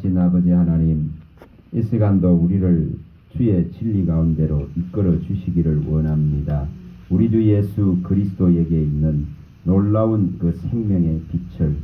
신 아버지 하나님, 이 시간도 우리를 주의 진리 가운데로 이끌어 주시기를 원합니다. 우리 주 예수 그리스도에게 있는 놀라운 그 생명의 빛을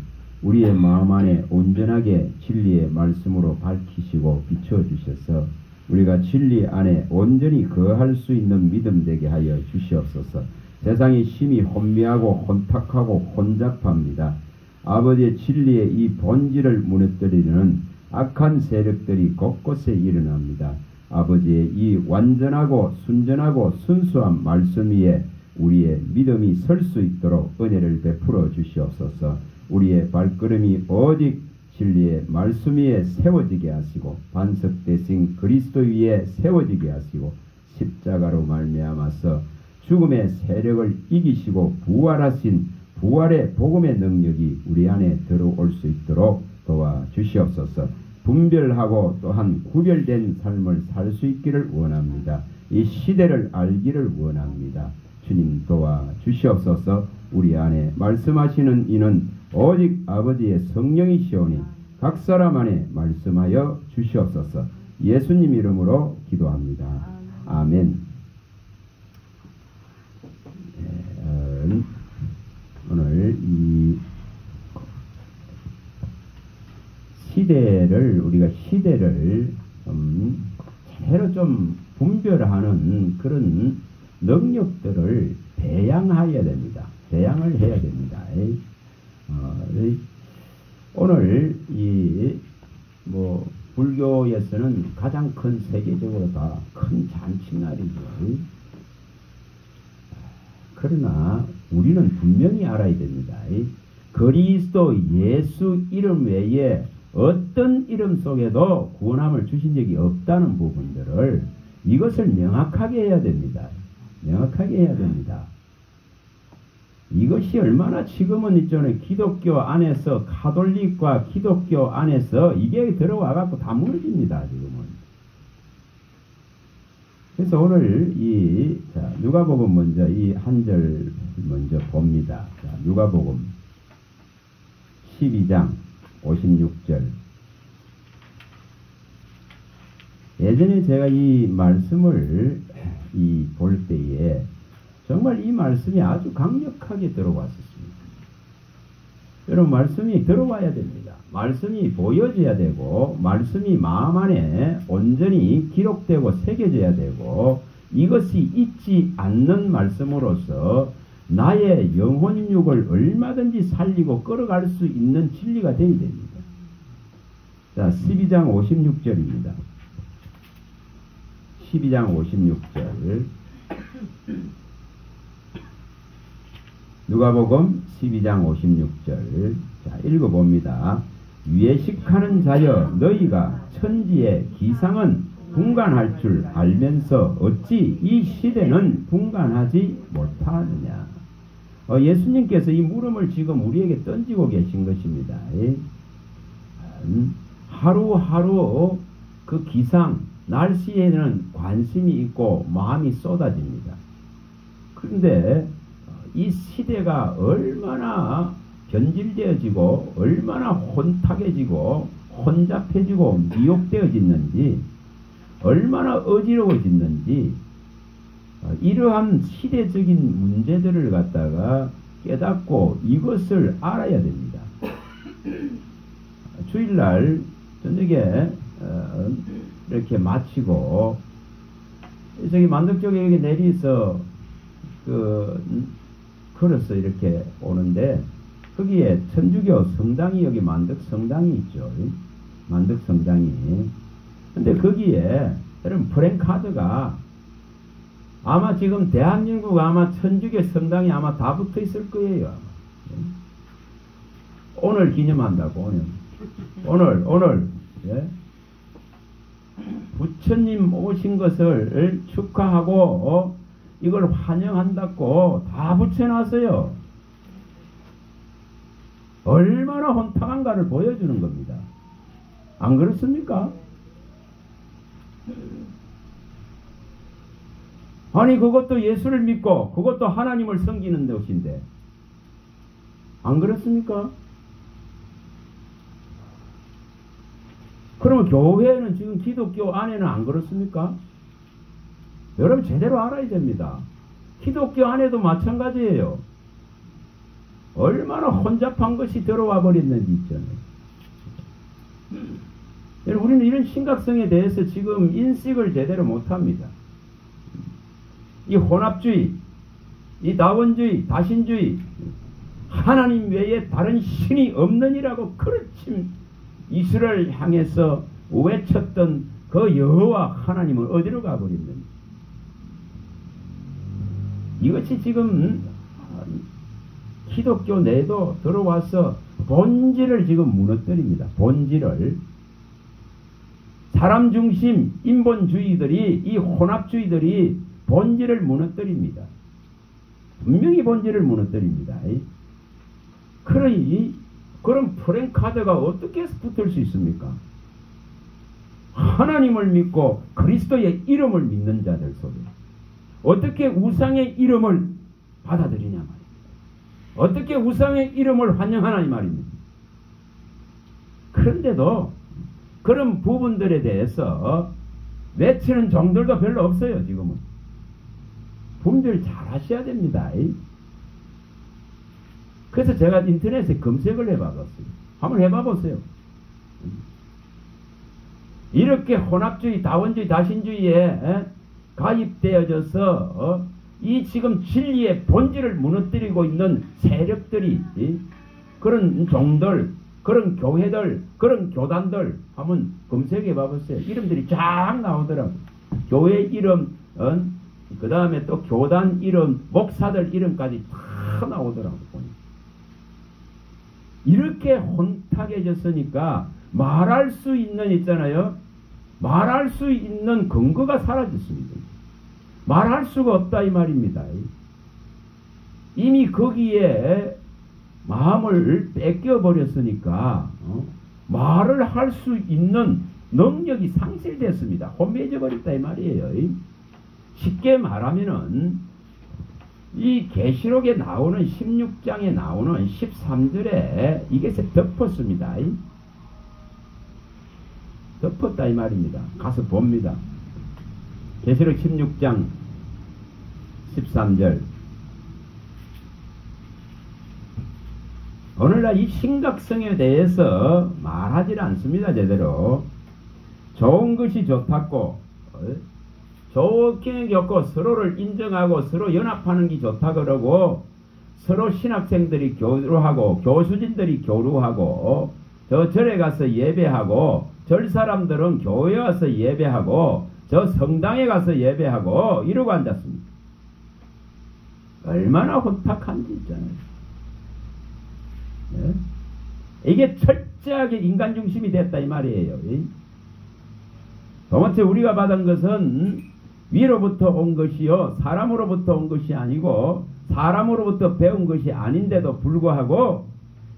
우리의 마음 안에 온전하게 진리의 말씀으로 밝히시고 비춰주셔서 우리가 진리 안에 온전히 거할 수 있는 믿음 되게 하여 주시옵소서. 세상이 심히 혼미하고 혼탁하고 혼잡합니다. 아버지의 진리의 이 본질을 무너뜨리는 악한 세력들이 곳곳에 일어납니다. 아버지의 이 완전하고 순전하고 순수한 말씀 위에 우리의 믿음이 설 수 있도록 은혜를 베풀어 주시옵소서. 우리의 발걸음이 오직 진리의 말씀 위에 세워지게 하시고 반석 대신 그리스도 위에 세워지게 하시고 십자가로 말미암아서 죽음의 세력을 이기시고 부활하신 부활의 복음의 능력이 우리 안에 들어올 수 있도록 도와주시옵소서. 분별하고 또한 구별된 삶을 살 수 있기를 원합니다. 이 시대를 알기를 원합니다. 주님 도와주시옵소서. 우리 안에 말씀하시는 이는 오직 아버지의 성령이시오니 각 사람 안에 말씀하여 주시옵소서. 예수님 이름으로 기도합니다. 아멘. 오늘 이 우리가 시대를 제대로 좀 분별하는 그런 능력들을 배양해야 됩니다. 배양을 해야 됩니다. 오늘 불교에서는 가장 큰 세계적으로 다 큰 잔칫날이죠. 그러나 우리는 분명히 알아야 됩니다. 그리스도 예수 이름 외에 어떤 이름 속에도 구원함을 주신 적이 없다는 부분들을 이것을 명확하게 해야 됩니다. 명확하게 해야 됩니다. 이것이 얼마나 지금은 있잖아요. 기독교 안에서 가톨릭과 기독교 안에서 이게 들어와 갖고 다 무너집니다. 지금은. 그래서 오늘 누가복음 먼저 이 한 절 먼저 봅니다. 자, 누가복음 12장 56절. 예전에 제가 이 말씀을 볼 때에 정말 이 말씀이 아주 강력하게 들어왔었습니다. 여러분, 말씀이 들어와야 됩니다. 말씀이 보여져야 되고 말씀이 마음 안에 온전히 기록되고 새겨져야 되고 이것이 잊지 않는 말씀으로서 나의 영혼육을 얼마든지 살리고 끌어갈 수 있는 진리가 되어야 됩니다. 자, 12장 56절입니다. 12장 56절. 누가복음 12장 56절. 자, 읽어봅니다. 외식하는 자여, 너희가 천지의 기상은 분간할 줄 알면서 어찌 이 시대는 분간하지 못하느냐. 예수님께서 이 물음을 지금 우리에게 던지고 계신 것입니다. 하루하루 그 기상, 날씨에는 관심이 있고 마음이 쏟아집니다. 그런데 이 시대가 얼마나 변질되어지고 얼마나 혼탁해지고 혼잡해지고 미혹되어지는지 얼마나 어지러워지는지 이러한 시대적인 문제들을 갖다가 깨닫고 이것을 알아야 됩니다. 주일날 저녁에 이렇게 마치고 저기 만덕 쪽에 여기 내리서 걸어서 이렇게 오는데 거기에 천주교 성당이 여기 만덕 성당이 있죠. 만덕 성당이. 근데 거기에 여러분 프랭카드가 아마 지금 대한민국 아마 천주교 성당이 아마 다 붙어 있을 거예요. 오늘 기념한다고 오늘 예? 부처님 오신 것을 축하하고 이걸 환영한다고 다 붙여놨어요. 얼마나 혼탁한가를 보여주는 겁니다. 안 그렇습니까? 아니 그것도 예수를 믿고 그것도 하나님을 섬기는 것인데 안 그렇습니까? 그러면 교회는 지금 기독교 안에는 안 그렇습니까? 여러분 제대로 알아야 됩니다. 기독교 안에도 마찬가지예요. 얼마나 혼잡한 것이 들어와 버렸는지 있잖아요. 우리는 이런 심각성에 대해서 지금 인식을 제대로 못합니다. 이 혼합주의, 이 다원주의, 다신주의, 하나님 외에 다른 신이 없느니라고 그르침 이스라엘 향해서 외쳤던 그 여호와 하나님은 어디로 가버렸는지. 이것이 지금 기독교 내도 들어와서 본질을 지금 무너뜨립니다. 본질을. 사람 중심 인본주의들이, 이 혼합주의들이 본질을 무너뜨립니다. 분명히 본질을 무너뜨립니다. 그러니 그런 프랭카드가 어떻게 붙을 수 있습니까? 하나님을 믿고 그리스도의 이름을 믿는 자들 속에 어떻게 우상의 이름을 받아들이냐 말입니다. 어떻게 우상의 이름을 환영하나 이 말입니다. 그런데도 그런 부분들에 대해서 외치는 종들도 별로 없어요. 지금은 분별 잘 하셔야 됩니다. 그래서 제가 인터넷에 검색을 해봐봤어요. 한번 해봐보세요. 이렇게 혼합주의, 다원주의, 다신주의에 가입되어져서 이 지금 진리의 본질을 무너뜨리고 있는 세력들이, 그런 종들, 그런 교회들, 그런 교단들 한번 검색해 봐보세요. 이름들이 쫙 나오더라고요. 교회 이름, 그 다음에 또 교단 이름, 목사들 이름까지 다 나오더라고요. 이렇게 혼탁해졌으니까 말할 수 있는 있잖아요. 말할 수 있는 근거가 사라졌습니다. 말할 수가 없다 이 말입니다. 이미 거기에 마음을 뺏겨버렸으니까 말을 할 수 있는 능력이 상실됐습니다. 혼미해져 버렸다 이 말이에요. 쉽게 말하면은 이 계시록에 나오는 16장에 나오는 13절에 이게 덮었습니다. 덮었다 이 말입니다. 가서 봅니다. 계시록 16장 13절. 오늘날 이 심각성에 대해서 말하지 않습니다. 제대로. 좋은 것이 좋다고, 좋게 겪고 서로를 인정하고 서로 연합하는 게 좋다 그러고, 서로 신학생들이 교류하고 교수진들이 교류하고 저 절에 가서 예배하고, 절 사람들은 교회에 와서 예배하고 저 성당에 가서 예배하고 이러고 앉았습니다. 얼마나 혼탁한지 있잖아요. 네? 이게 철저하게 인간 중심이 됐다 이 말이에요. 도대체 우리가 받은 것은 위로부터 온 것이요 사람으로부터 온 것이 아니고 사람으로부터 배운 것이 아닌데도 불구하고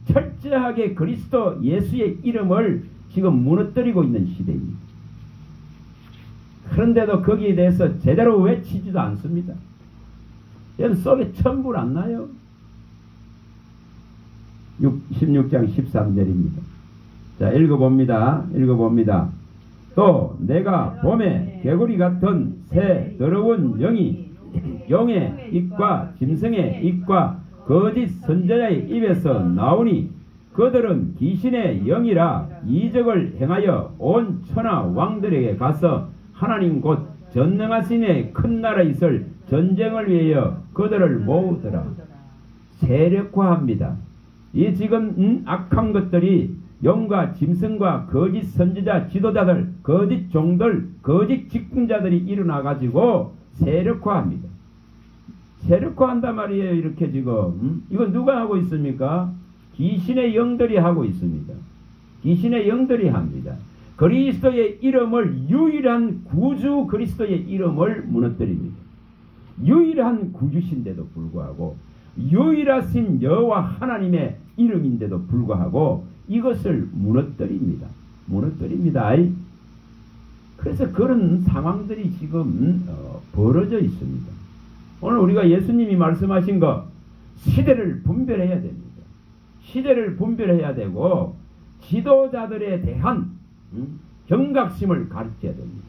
철저하게 그리스도 예수의 이름을 지금 무너뜨리고 있는 시대입니다. 그런데도 거기에 대해서 제대로 외치지도 않습니다. 여러분 속에 천불 안 나요? 16장 13절입니다. 자, 읽어봅니다. 읽어봅니다. 또 내가 봄에 개구리 같은 새 더러운 영이 용의 입과 짐승의 입과 거짓 선지자의 입에서 나오니 그들은 귀신의 영이라 이적을 행하여 온 천하 왕들에게 가서 하나님 곧 전능하신 큰 나라 있을 전쟁을 위하여 그들을 모으더라. 세력화합니다. 이 지금 악한 것들이 용과 짐승과 거짓 선지자 지도자들, 거짓 종들, 거짓 직분자들이 일어나가지고 세력화합니다. 세력화한단 말이에요. 이렇게 지금 이건 누가 하고 있습니까? 귀신의 영들이 하고 있습니다. 귀신의 영들이 합니다. 그리스도의 이름을, 유일한 구주 그리스도의 이름을 무너뜨립니다. 유일한 구주신데도 불구하고, 유일하신 여호와 하나님의 이름인데도 불구하고 이것을 무너뜨립니다. 무너뜨립니다. 그래서 그런 상황들이 지금 벌어져 있습니다. 오늘 우리가 예수님이 말씀하신 것, 시대를 분별해야 됩니다. 시대를 분별해야 되고 지도자들에 대한 경각심을 가르쳐야 됩니다.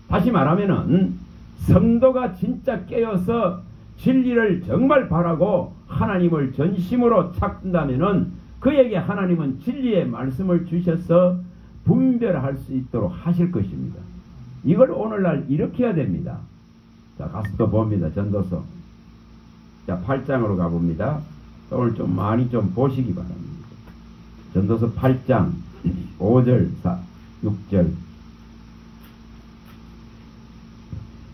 다시 말하면은 성도가 진짜 깨어서 진리를 정말 바라고 하나님을 전심으로 찾는다면은 그에게 하나님은 진리의 말씀을 주셔서 분별할 수 있도록 하실 것입니다. 이걸 오늘날 이렇게 해야 됩니다. 자, 가서 또 봅니다. 전도서. 자, 8장으로 가봅니다. 오늘 좀 많이 좀 보시기 바랍니다. 전도서 8장 5절 6절.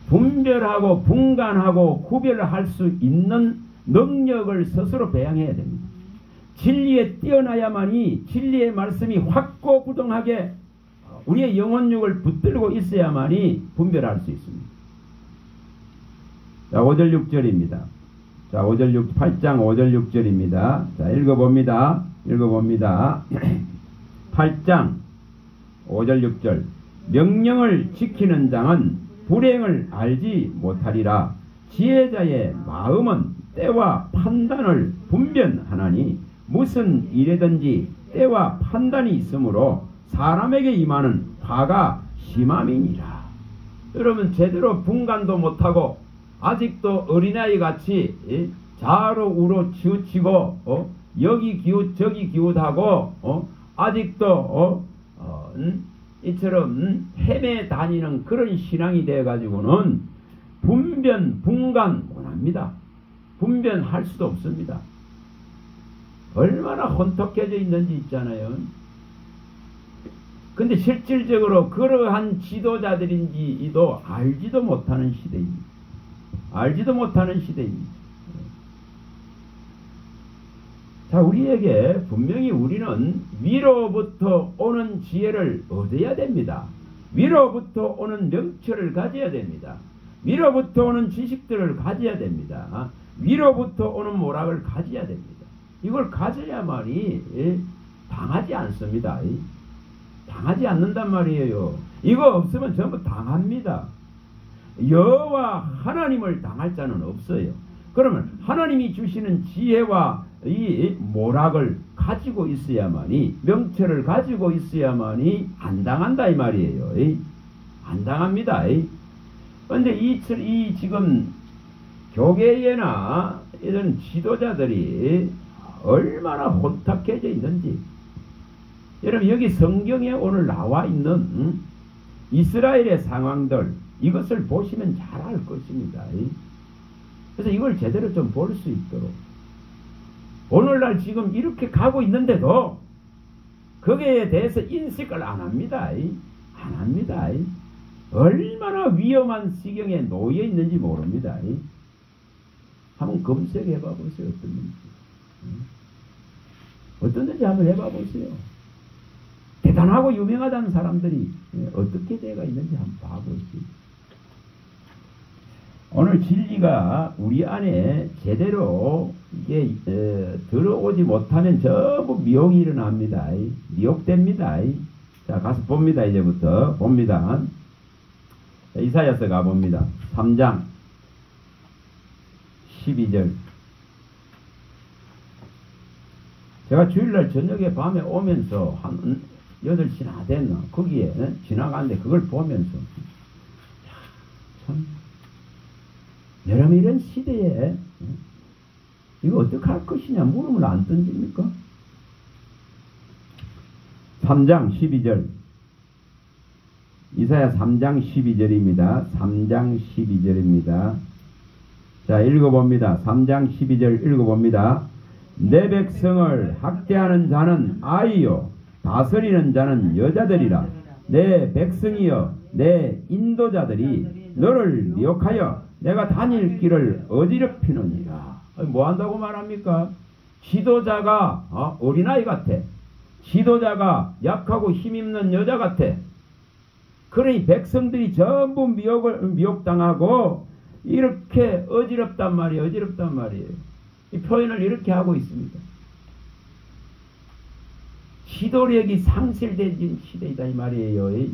분별하고 분간하고 구별할 수 있는 능력을 스스로 배양해야 됩니다. 진리에 뛰어나야만이 진리의 말씀이 확고부동하게 우리의 영혼육을 붙들고 있어야만이 분별할 수 있습니다. 자, 5절 6절입니다. 자, 8장 5절 6절입니다. 자, 읽어봅니다. 8장 5절 6절. 명령을 지키는 자는 불행을 알지 못하리라. 지혜자의 마음은 때와 판단을 분별하나니 무슨 일이든지 때와 판단이 있으므로 사람에게 임하는 화가 심함이니라. 여러분, 제대로 분간도 못하고 아직도 어린아이 같이 좌로 우로 치우치고 여기 기웃 저기 기웃하고 아직도 이처럼 헤매 다니는 그런 신앙이 되어 가지고는 분간 못합니다. 분별할 수도 없습니다. 얼마나 혼탁해져 있는지 있잖아요. 근데 실질적으로 그러한 지도자들인지도 알지도 못하는 시대입니다. 알지도 못하는 시대입니다. 자, 우리에게 분명히 우리는 위로부터 오는 지혜를 얻어야 됩니다. 위로부터 오는 명철을 가져야 됩니다. 위로부터 오는 지식들을 가져야 됩니다. 위로부터 오는 모락을 가져야 됩니다. 이걸 가져야만이 당하지 않습니다. 당하지 않는단 말이에요. 이거 없으면 전부 당합니다. 여호와 하나님을 당할 자는 없어요. 그러면 하나님이 주시는 지혜와 이 모락을 가지고 있어야만이, 명철을 가지고 있어야만이 안 당한다 이 말이에요. 안 당합니다. 그런데 이 지금 교계에나 이런 지도자들이 얼마나 혼탁해져 있는지, 여러분 여기 성경에 오늘 나와 있는 이스라엘의 상황들, 이것을 보시면 잘 알 것입니다. 그래서 이걸 제대로 좀 볼 수 있도록, 오늘날 지금 이렇게 가고 있는데도 거기에 대해서 인식을 안 합니다. 안 합니다. 얼마나 위험한 시경에 놓여 있는지 모릅니다. 한번 검색해 봐 보세요. 어떤지 한번 해봐 보세요. 대단하고 유명하다는 사람들이 어떻게 되어 있는지 한번 봐보세요. 오늘 진리가 우리 안에 제대로 이게 들어오지 못하면 전부 미혹이 일어납니다. 미혹됩니다. 자, 가서 봅니다. 이제부터 봅니다. 자, 이사야서 가봅니다. 3장 12절. 제가 주일날 저녁에 밤에 오면서 한 8시나 됐나 거기에 지나가는데 그걸 보면서 참, 여러분 이런 시대에 이거 어떻게 할 것이냐 물음을 안 던집니까? 3장 12절. 이사야 3장 12절입니다. 3장 12절입니다. 자, 읽어봅니다. 3장 12절 읽어봅니다. 내 백성을 학대하는 자는 아이요 다스리는 자는 여자들이라. 내 백성이여 내 인도자들이 너를 미혹하여 내가 다닐 길을 어지럽히느니라. 뭐 한다고 말합니까? 지도자가 어린아이 같아. 지도자가 약하고 힘있는 여자 같아. 그러니 백성들이 전부 미혹당하고 이렇게 어지럽단 말이에요. 어지럽단 말이에요. 이 표현을 이렇게 하고 있습니다. 지도력이 상실된 시대이다 이 말이에요.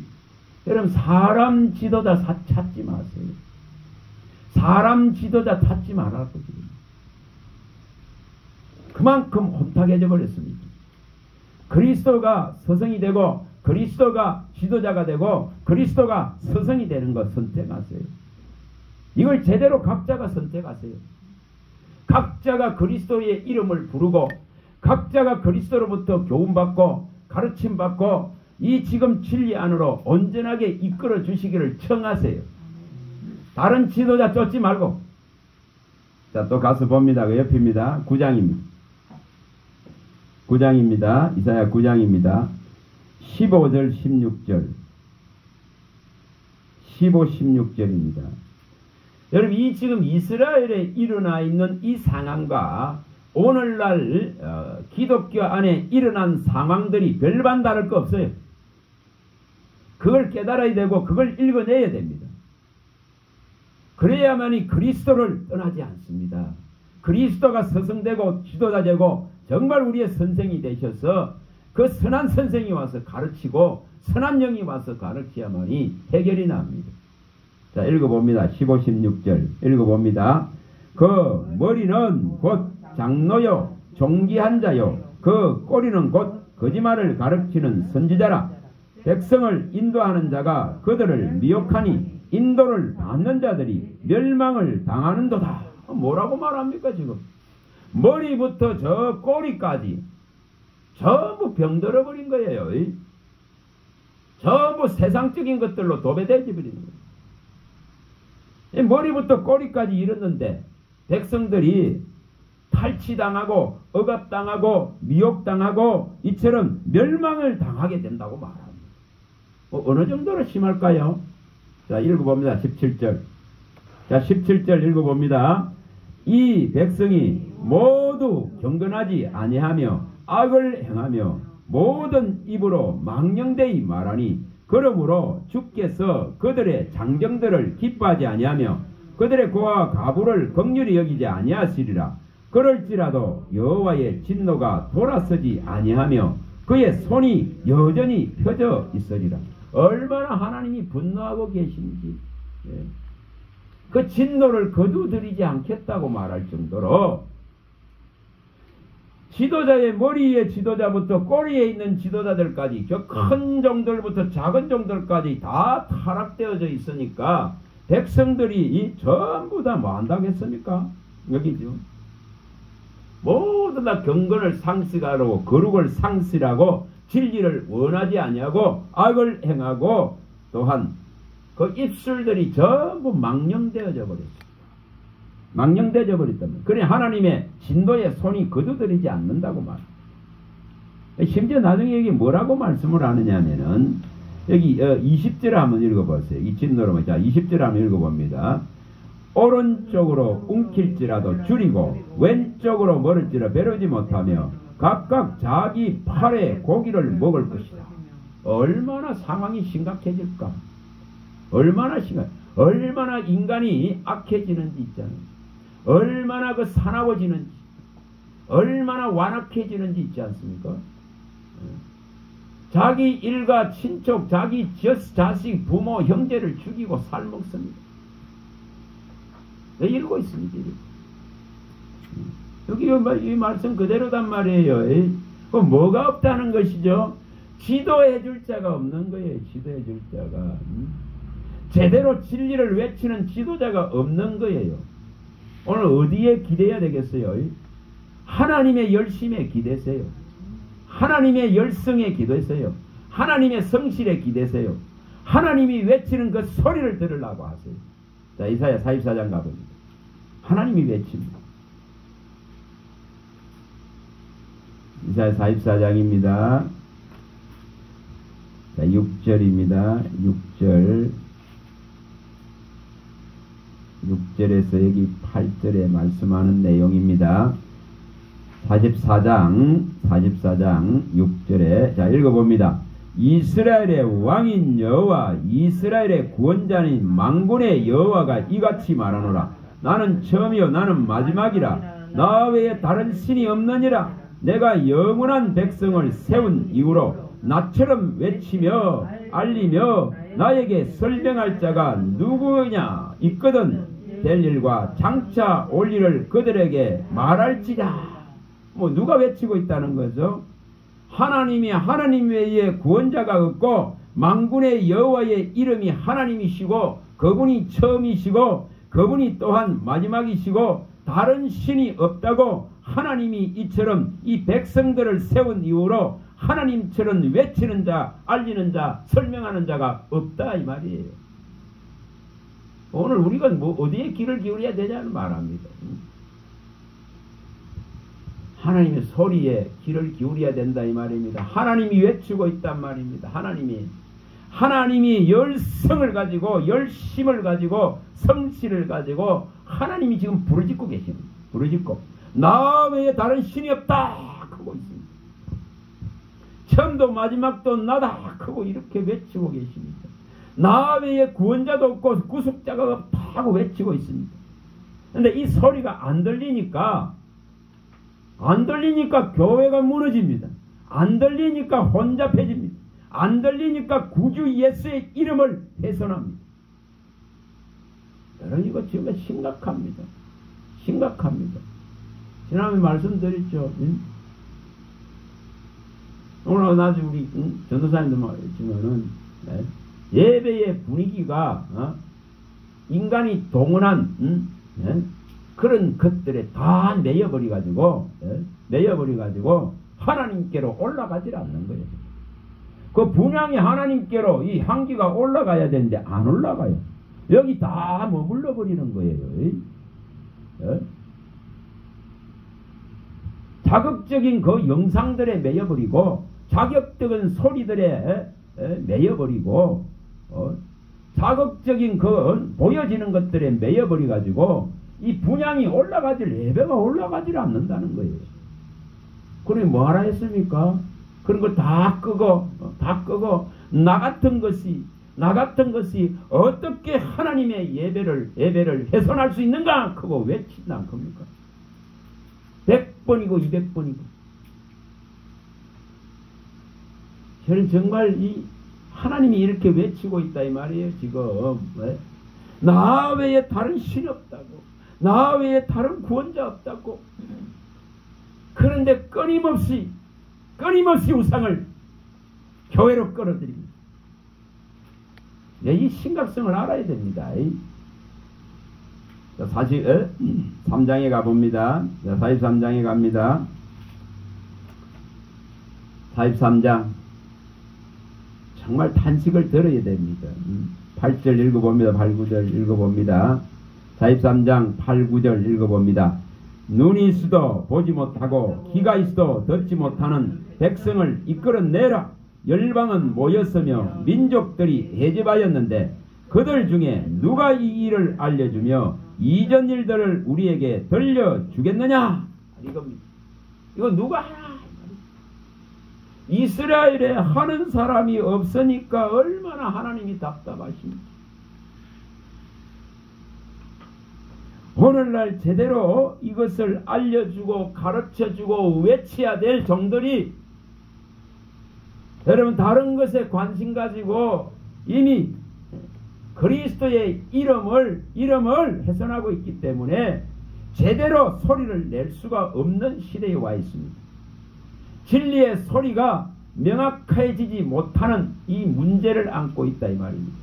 여러분 사람 지도자 찾지 마세요. 사람 지도자 찾지 말라고 지금. 그만큼 혼탁해져 버렸습니다. 그리스도가 서성이 되고 그리스도가 지도자가 되고 그리스도가 스승이 되는 것 선택하세요. 이걸 제대로 각자가 선택하세요. 각자가 그리스도의 이름을 부르고 각자가 그리스도로부터 교훈받고 가르침받고 이 지금 진리 안으로 온전하게 이끌어 주시기를 청하세요. 다른 지도자 쫓지 말고. 자, 또 가서 봅니다. 그 옆입니다. 9장입니다. 9장입니다. 이사야 9장입니다. 15절 16절 15, 16절입니다. 여러분 이 지금 이스라엘에 일어나 있는 이 상황과 오늘날 기독교 안에 일어난 상황들이 별반 다를 거 없어요. 그걸 깨달아야 되고 그걸 읽어내야 됩니다. 그래야만이 그리스도를 떠나지 않습니다. 그리스도가 스승되고 지도자 되고 정말 우리의 선생이 되셔서 그 선한 선생이 와서 가르치고 선한 영이 와서 가르쳐야만이 해결이 납니다. 자, 읽어봅니다. 15, 16절 읽어봅니다. 그 머리는 곧 장로요 존귀한 자요 그 꼬리는 곧 거짓말을 가르치는 선지자라. 백성을 인도하는 자가 그들을 미혹하니 인도를 받는 자들이 멸망을 당하는도다. 뭐라고 말합니까 지금? 머리부터 저 꼬리까지 전부 병들어 버린 거예요. 전부 세상적인 것들로 도배되어 버리는 거예요. 머리부터 꼬리까지 이르는데 백성들이 탈취당하고 억압당하고 미혹당하고 이처럼 멸망을 당하게 된다고 말합니다. 어느 정도로 심할까요? 자, 읽어봅니다. 17절. 자, 17절 읽어봅니다. 이 백성이 모두 경건하지 아니하며 악을 행하며 모든 입으로 망령되이 말하니 그러므로 주께서 그들의 장정들을 기뻐하지 아니하며 그들의 고와 가부를 긍휼히 여기지 아니하시리라. 그럴지라도 여호와의 진노가 돌아서지 아니하며 그의 손이 여전히 펴져 있으리라. 얼마나 하나님이 분노하고 계신지 그 진노를 거두들이지 않겠다고 말할 정도로 지도자의 머리의 지도자부터 꼬리에 있는 지도자들까지 저 큰 종들부터 작은 종들까지 다 타락되어져 있으니까 백성들이 전부 다 뭐 한다겠습니까? 여기죠. 모두 다 경건을 상실하고 거룩을 상실하고 진리를 원하지 아니하고 악을 행하고 또한 그 입술들이 전부 망령되어져 버렸습니다. 망령되어져 버렸다면 그래 하나님의 진노의 손이 거두들이지 않는다고 말합니다. 심지어 나중에 여기 뭐라고 말씀을 하느냐면은 여기 20절 한번 읽어보세요. 이 진노로 자 20절 한번 읽어봅니다. 오른쪽으로 움킬지라도 줄이고 왼쪽으로 멀을지라 배르지 못하며 각각 자기 팔에 고기를 먹을 것이다. 얼마나 상황이 심각해질까? 얼마나 인간이 악해지는지 있잖아요. 얼마나 그 사나워지는지, 얼마나 완악해지는지 있지 않습니까? 자기 일가 친척, 자기 자식, 부모, 형제를 죽이고 살먹습니다. 이러고 있습니다. 여기 이 말씀 그대로단 말이에요. 그 뭐가 없다는 것이죠? 지도해 줄 자가 없는 거예요. 지도해 줄 자가. 제대로 진리를 외치는 지도자가 없는 거예요. 오늘 어디에 기대해야 되겠어요? 하나님의 열심에 기대세요. 하나님의 열성에 기대세요. 하나님의 성실에 기대세요. 하나님이 외치는 그 소리를 들으려고 하세요. 자, 이사야 44장 가봅니다. 하나님이 외칩니다. 이사야 44장입니다. 자, 6절입니다. 6절에서 여기 8절에 말씀하는 내용입니다. 44장 6절에 자 읽어봅니다. 이스라엘의 왕인 여호와 이스라엘의 구원자인 만군의 여호와가 이같이 말하노라. 나는 처음이요 나는 마지막이라. 나 외에 다른 신이 없느니라. 내가 영원한 백성을 세운 이후로 나처럼 외치며 알리며 나에게 설명할 자가 누구냐 있거든. 될 일과 장차 올 일을 그들에게 말할지라. 누가 외치고 있다는 거죠? 하나님 외에 구원자가 없고 만군의 여호와의 이름이 하나님이시고 그분이 처음이시고 그분이 또한 마지막이시고 다른 신이 없다고 하나님이 이처럼 이 백성들을 세운 이후로 하나님처럼 외치는 자, 알리는 자, 설명하는 자가 없다 이 말이에요. 오늘 우리가 뭐 어디에 귀를 기울여야 되냐는 말합니다. 하나님의 소리에 귀를 기울여야 된다 이 말입니다. 하나님이 외치고 있단 말입니다. 하나님이 열성을 가지고 열심을 가지고 성실을 가지고 하나님이 지금 부르짖고 계십니다. 부르짖고 나 외에 다른 신이 없다 하고 있습니다. 처음도 마지막도 나다 하고 이렇게 외치고 계십니다. 나 외에 구원자도 없고 구속자가 없다고 외치고 있습니다. 그런데 이 소리가 안 들리니까 교회가 무너집니다. 안 들리니까 혼잡해집니다. 안 들리니까 구주 예수의 이름을 훼손합니다. 여러분 이거 지금 심각합니다. 심각합니다. 지난번에 말씀드렸죠. 오늘 나중에 우리 전도사님들 말했지만은 예배의 분위기가 인간이 동원한 그런 것들에 다 매여버려가지고 하나님께로 올라가질 않는 거예요. 그 분향이 하나님께로 이 향기가 올라가야 되는데 안 올라가요. 여기 다 머물러 버리는 거예요. 자극적인 그 영상들에 매여버리고 자극적인 소리들에 매여버리고 자극적인 그 보여지는 것들에 매여버려가지고 이 분향이 예배가 올라가질 않는다는 거예요. 그러니 뭐하라 했습니까? 그런 걸 다 끄고 나 같은 것이 어떻게 하나님의 예배를 훼손할 수 있는가? 그거 외친다 안 겁니까? 100번이고 200번이고. 저는 정말 이 하나님이 이렇게 외치고 있다 이 말이에요. 지금 나 외에 다른 신이 없다고, 나 외에 다른 구원자 없다고. 그런데 끊임없이 우상을 교회로 끌어들입니다. 이 심각성을 알아야 됩니다. 43장에 가봅니다. 43장에 갑니다. 43장 정말 탄식을 들어야 됩니다. 8절 읽어봅니다. 8, 9절 읽어봅니다. 43장 8, 9절 읽어봅니다. 눈이 있어도 보지 못하고 귀가 있어도 듣지 못하는 백성을 이끌어내라. 열방은 모였으며 민족들이 해집하였는데 그들 중에 누가 이 일을 알려주며 이전 일들을 우리에게 들려주겠느냐? 이겁니다. 이거 누가 하나? 이스라엘에 하는 사람이 없으니까 얼마나 하나님이 답답하십니까? 오늘날 제대로 이것을 알려주고 가르쳐주고 외쳐야 될 종들이 여러분 다른 것에 관심 가지고 이미 그리스도의 이름을 훼손하고 있기 때문에 제대로 소리를 낼 수가 없는 시대에 와 있습니다. 진리의 소리가 명확해지지 못하는 이 문제를 안고 있다 이 말입니다.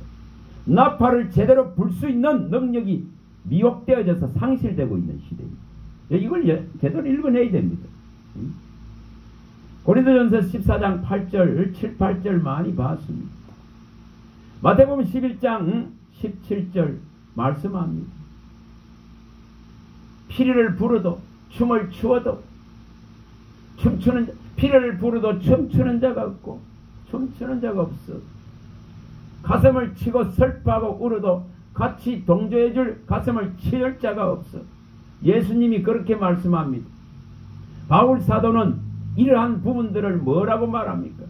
나팔을 제대로 불 수 있는 능력이 미혹되어져서 상실되고 있는 시대입니다. 이걸 제대로 읽어내야 됩니다. 고린도전서 14장 8절 7, 8절 많이 봤습니다. 마태복음 11장 17절 말씀합니다. 피리를 부르도 춤을 추어도 피리를 부르도 춤추는 자가 없고 춤추는 자가 없어. 가슴을 치고 슬퍼하고 울어도 같이 동조해 줄 가슴을 치를 자가 없어. 예수님이 그렇게 말씀합니다. 바울 사도는 이러한 부분들을 뭐라고 말합니까?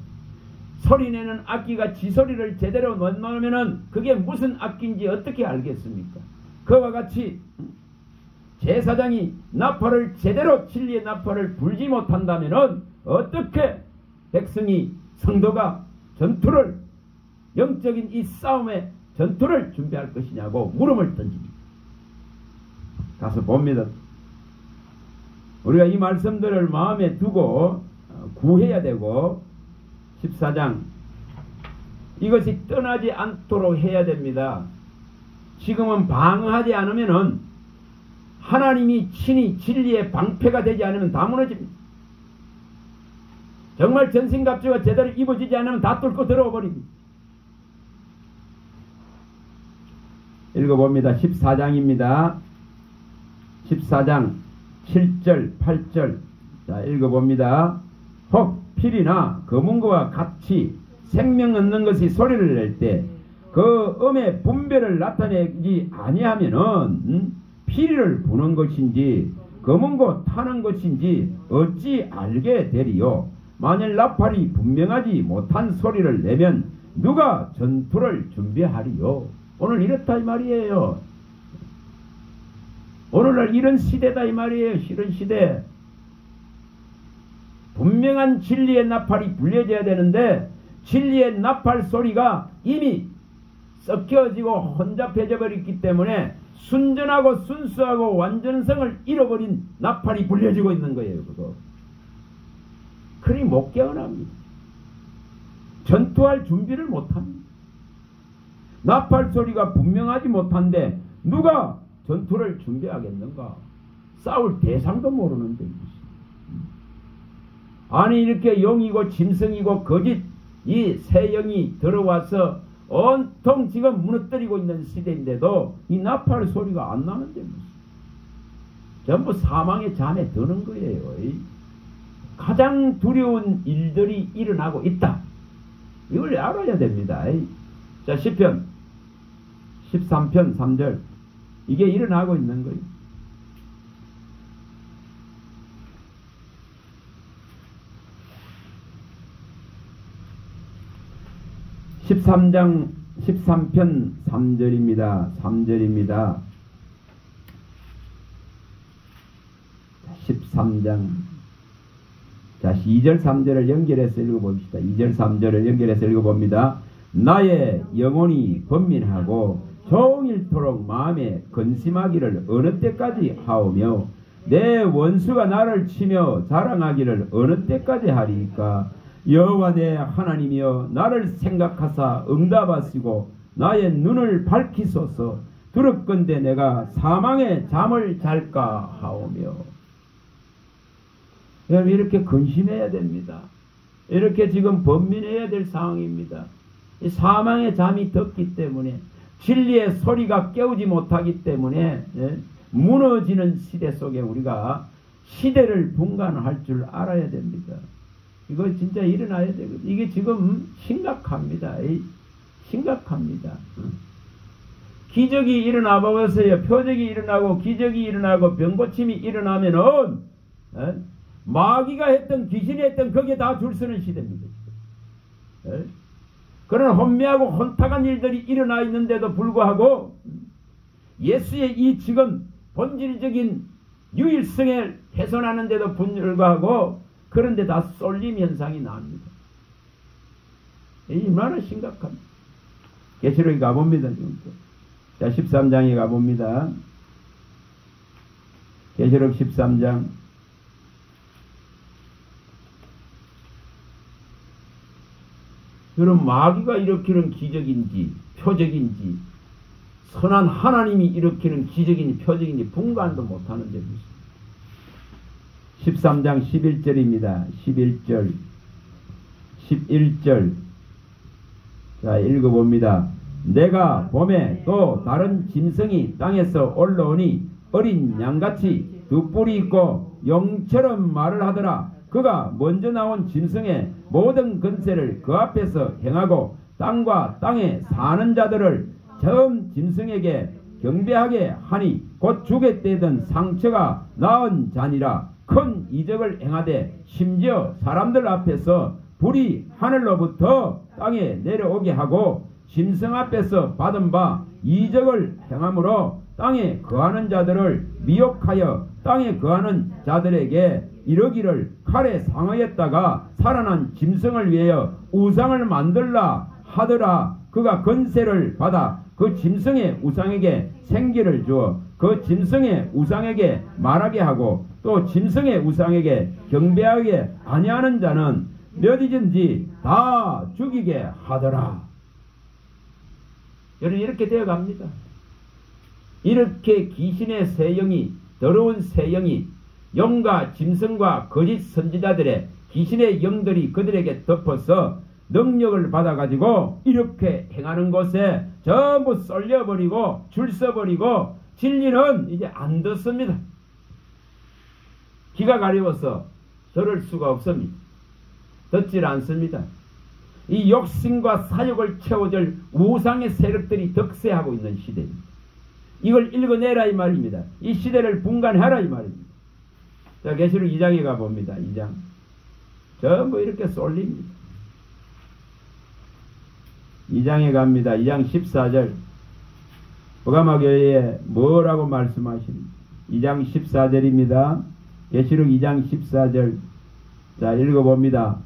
소리내는 악기가 지소리를 제대로 못 넣으면 그게 무슨 악기인지 어떻게 알겠습니까? 그와 같이 제사장이 나팔을 제대로 진리의 나팔을 불지 못한다면 어떻게 백성이 성도가 전투를 영적인 이 싸움의 전투를 준비할 것이냐고 물음을 던집니다. 가서 봅니다. 우리가 이 말씀들을 마음에 두고 구해야 되고 14장 이것이 떠나지 않도록 해야 됩니다. 지금은 방어하지 않으면은 하나님이 친히 진리의 방패가 되지 않으면 다 무너집니다. 정말 전신갑주가 제대로 입어지지 않으면 다 뚫고 들어와 버립니다. 읽어봅니다. 14장입니다. 14장 7절 8절 자 읽어봅니다. 혹 필이나 검은 거와 같이 생명 없는 것이 소리를 낼 때 그 음의 분별을 나타내지 아니하면은 피리를 부는 것인지 검은 거 타는 것인지 어찌 알게 되리요. 만일 나팔이 분명하지 못한 소리를 내면 누가 전투를 준비하리요. 오늘 이렇다 이 말이에요. 오늘날 이런 시대다 이 말이에요. 이런 시대. 분명한 진리의 나팔이 불려져야 되는데 진리의 나팔 소리가 이미 섞여지고 혼잡해져 버렸기 때문에 순전하고 순수하고 완전성을 잃어버린 나팔이 불려지고 있는 거예요. 그거. 그리 못 깨어납니다. 전투할 준비를 못합니다. 나팔 소리가 분명하지 못한데 누가 전투를 준비하겠는가? 싸울 대상도 모르는데. 아니 이렇게 용이고 짐승이고 거짓 이 새 영이 들어와서 온통 지금 무너뜨리고 있는 시대인데도 이 나팔 소리가 안 나는데 무슨 전부 사망의 잠에 드는 거예요. 가장 두려운 일들이 일어나고 있다. 이걸 알아야 됩니다. 자, 시편 13편 3절 이게 일어나고 있는 거예요. (13장) 13편 3절입니다. 3절입니다. 13장 자 2절 3절을 연결해서 읽어봅시다. 2절 3절을 연결해서 읽어봅니다. 나의 영혼이 번민하고 종일토록 마음에 근심하기를 어느 때까지 하오며 내 원수가 나를 치며 자랑하기를 어느 때까지 하리이까. 여호와 내 하나님이여 나를 생각하사 응답하시고 나의 눈을 밝히소서. 두렵건대 내가 사망의 잠을 잘까 하오며. 여러분 이렇게 근심해야 됩니다. 이렇게 지금 번민해야 될 상황입니다. 이 사망의 잠이 덥기 때문에 진리의 소리가 깨우지 못하기 때문에 무너지는 시대 속에 우리가 시대를 분간할 줄 알아야 됩니다. 이거 진짜 일어나야 되거든요. 이게 지금 심각합니다. 심각합니다. 기적이 일어나 보세요. 표적이 일어나고 기적이 일어나고 병고침이 일어나면은 마귀가 했던 귀신이 했던 거기에 다 줄 서는 시대입니다. 그런 혼미하고 혼탁한 일들이 일어나 있는데도 불구하고 예수의 이 지금 본질적인 유일성을 훼손하는데도 불구하고 그런데 다 쏠림 현상이 납니다. 얼마나 심각합니다. 계시록에 가봅니다. 지금부터. 자 13장에 가봅니다. 계시록 13장 그럼 마귀가 일으키는 기적인지 표적인지 선한 하나님이 일으키는 기적인지 표적인지 분간도 못하는데 무슨 13장 11절입니다. 11절 11절 자 읽어봅니다. 내가 봄에 또 다른 짐승이 땅에서 올라오니 어린 양같이 두 뿔이 있고 용처럼 말을 하더라. 그가 먼저 나온 짐승의 모든 권세를 그 앞에서 행하고 땅과 땅에 사는 자들을 처음 짐승에게 경배하게 하니 곧 주겠다던 상처가 나은 자니라. 큰 이적을 행하되 심지어 사람들 앞에서 불이 하늘로부터 땅에 내려오게 하고 짐승 앞에서 받은 바 이적을 행함으로 땅에 거하는 자들을 미혹하여 땅에 거하는 자들에게 이르기를 칼에 상하였다가 살아난 짐승을 위하여 우상을 만들라 하더라. 그가 권세를 받아 그 짐승의 우상에게 생기를 주어 그 짐승의 우상에게 말하게 하고 또 짐승의 우상에게 경배하게 아니하는 자는 몇이든지 다 죽이게 하더라. 여러분 이렇게 되어 갑니다. 이렇게 귀신의 세영이, 더러운 세영이 용과 짐승과 거짓 선지자들의 귀신의 영들이 그들에게 덮어서 능력을 받아가지고 이렇게 행하는 곳에 전부 쏠려버리고 줄 서버리고 진리는 이제 안 듣습니다. 귀가 가려워서 들을 수가 없습니다. 듣질 않습니다. 이 욕심과 사욕을 채워줄 우상의 세력들이 득세하고 있는 시대입니다. 이걸 읽어내라 이 말입니다. 이 시대를 분간해라 이 말입니다. 자, 계시록 2장에 가봅니다. 2장. 전부 이렇게 쏠립니다. 2장에 갑니다. 2장 14절. 버가마 교회에 뭐라고 말씀하십니까? 2장 14절입니다. 계시록 2장 14절. 자, 읽어봅니다.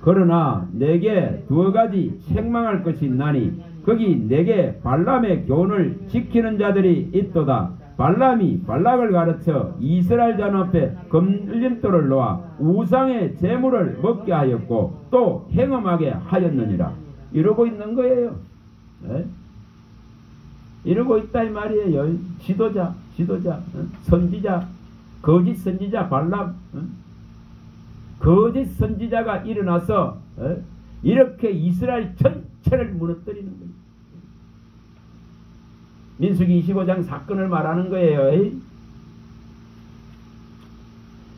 그러나 내게 두 가지 책망할 것이 있나니 거기 내게 발람의 교훈을 지키는 자들이 있도다. 발람이 발락을 가르쳐 이스라엘 자손 앞에 금을림돌을 놓아 우상의 제물을 먹게 하였고 또 행음하게 하였느니라. 이러고 있는 거예요. 네? 이러고 있다 이 말이에요. 지도자, 선지자, 거짓 선지자 발람, 거짓 선지자가 일어나서 이렇게 이스라엘 전체를 무너뜨리는 거예요. 민수기 25장 사건을 말하는 거예요.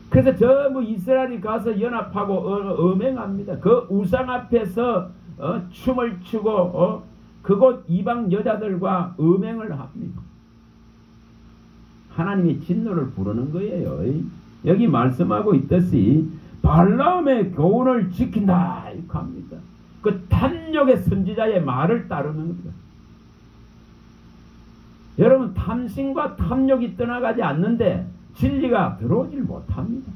그래서 전부 이스라엘이 가서 연합하고 음행합니다. 그 우상 앞에서 춤을 추고 그곳 이방 여자들과 음행을 합니다. 하나님이 진노를 부르는 거예요. 여기 말씀하고 있듯이 발람의 교훈을 지킨다 이렇게 합니다. 그 탐욕의 선지자의 말을 따르는 겁니다. 여러분 탐심과 탐욕이 떠나가지 않는데 진리가 들어오질 못합니다.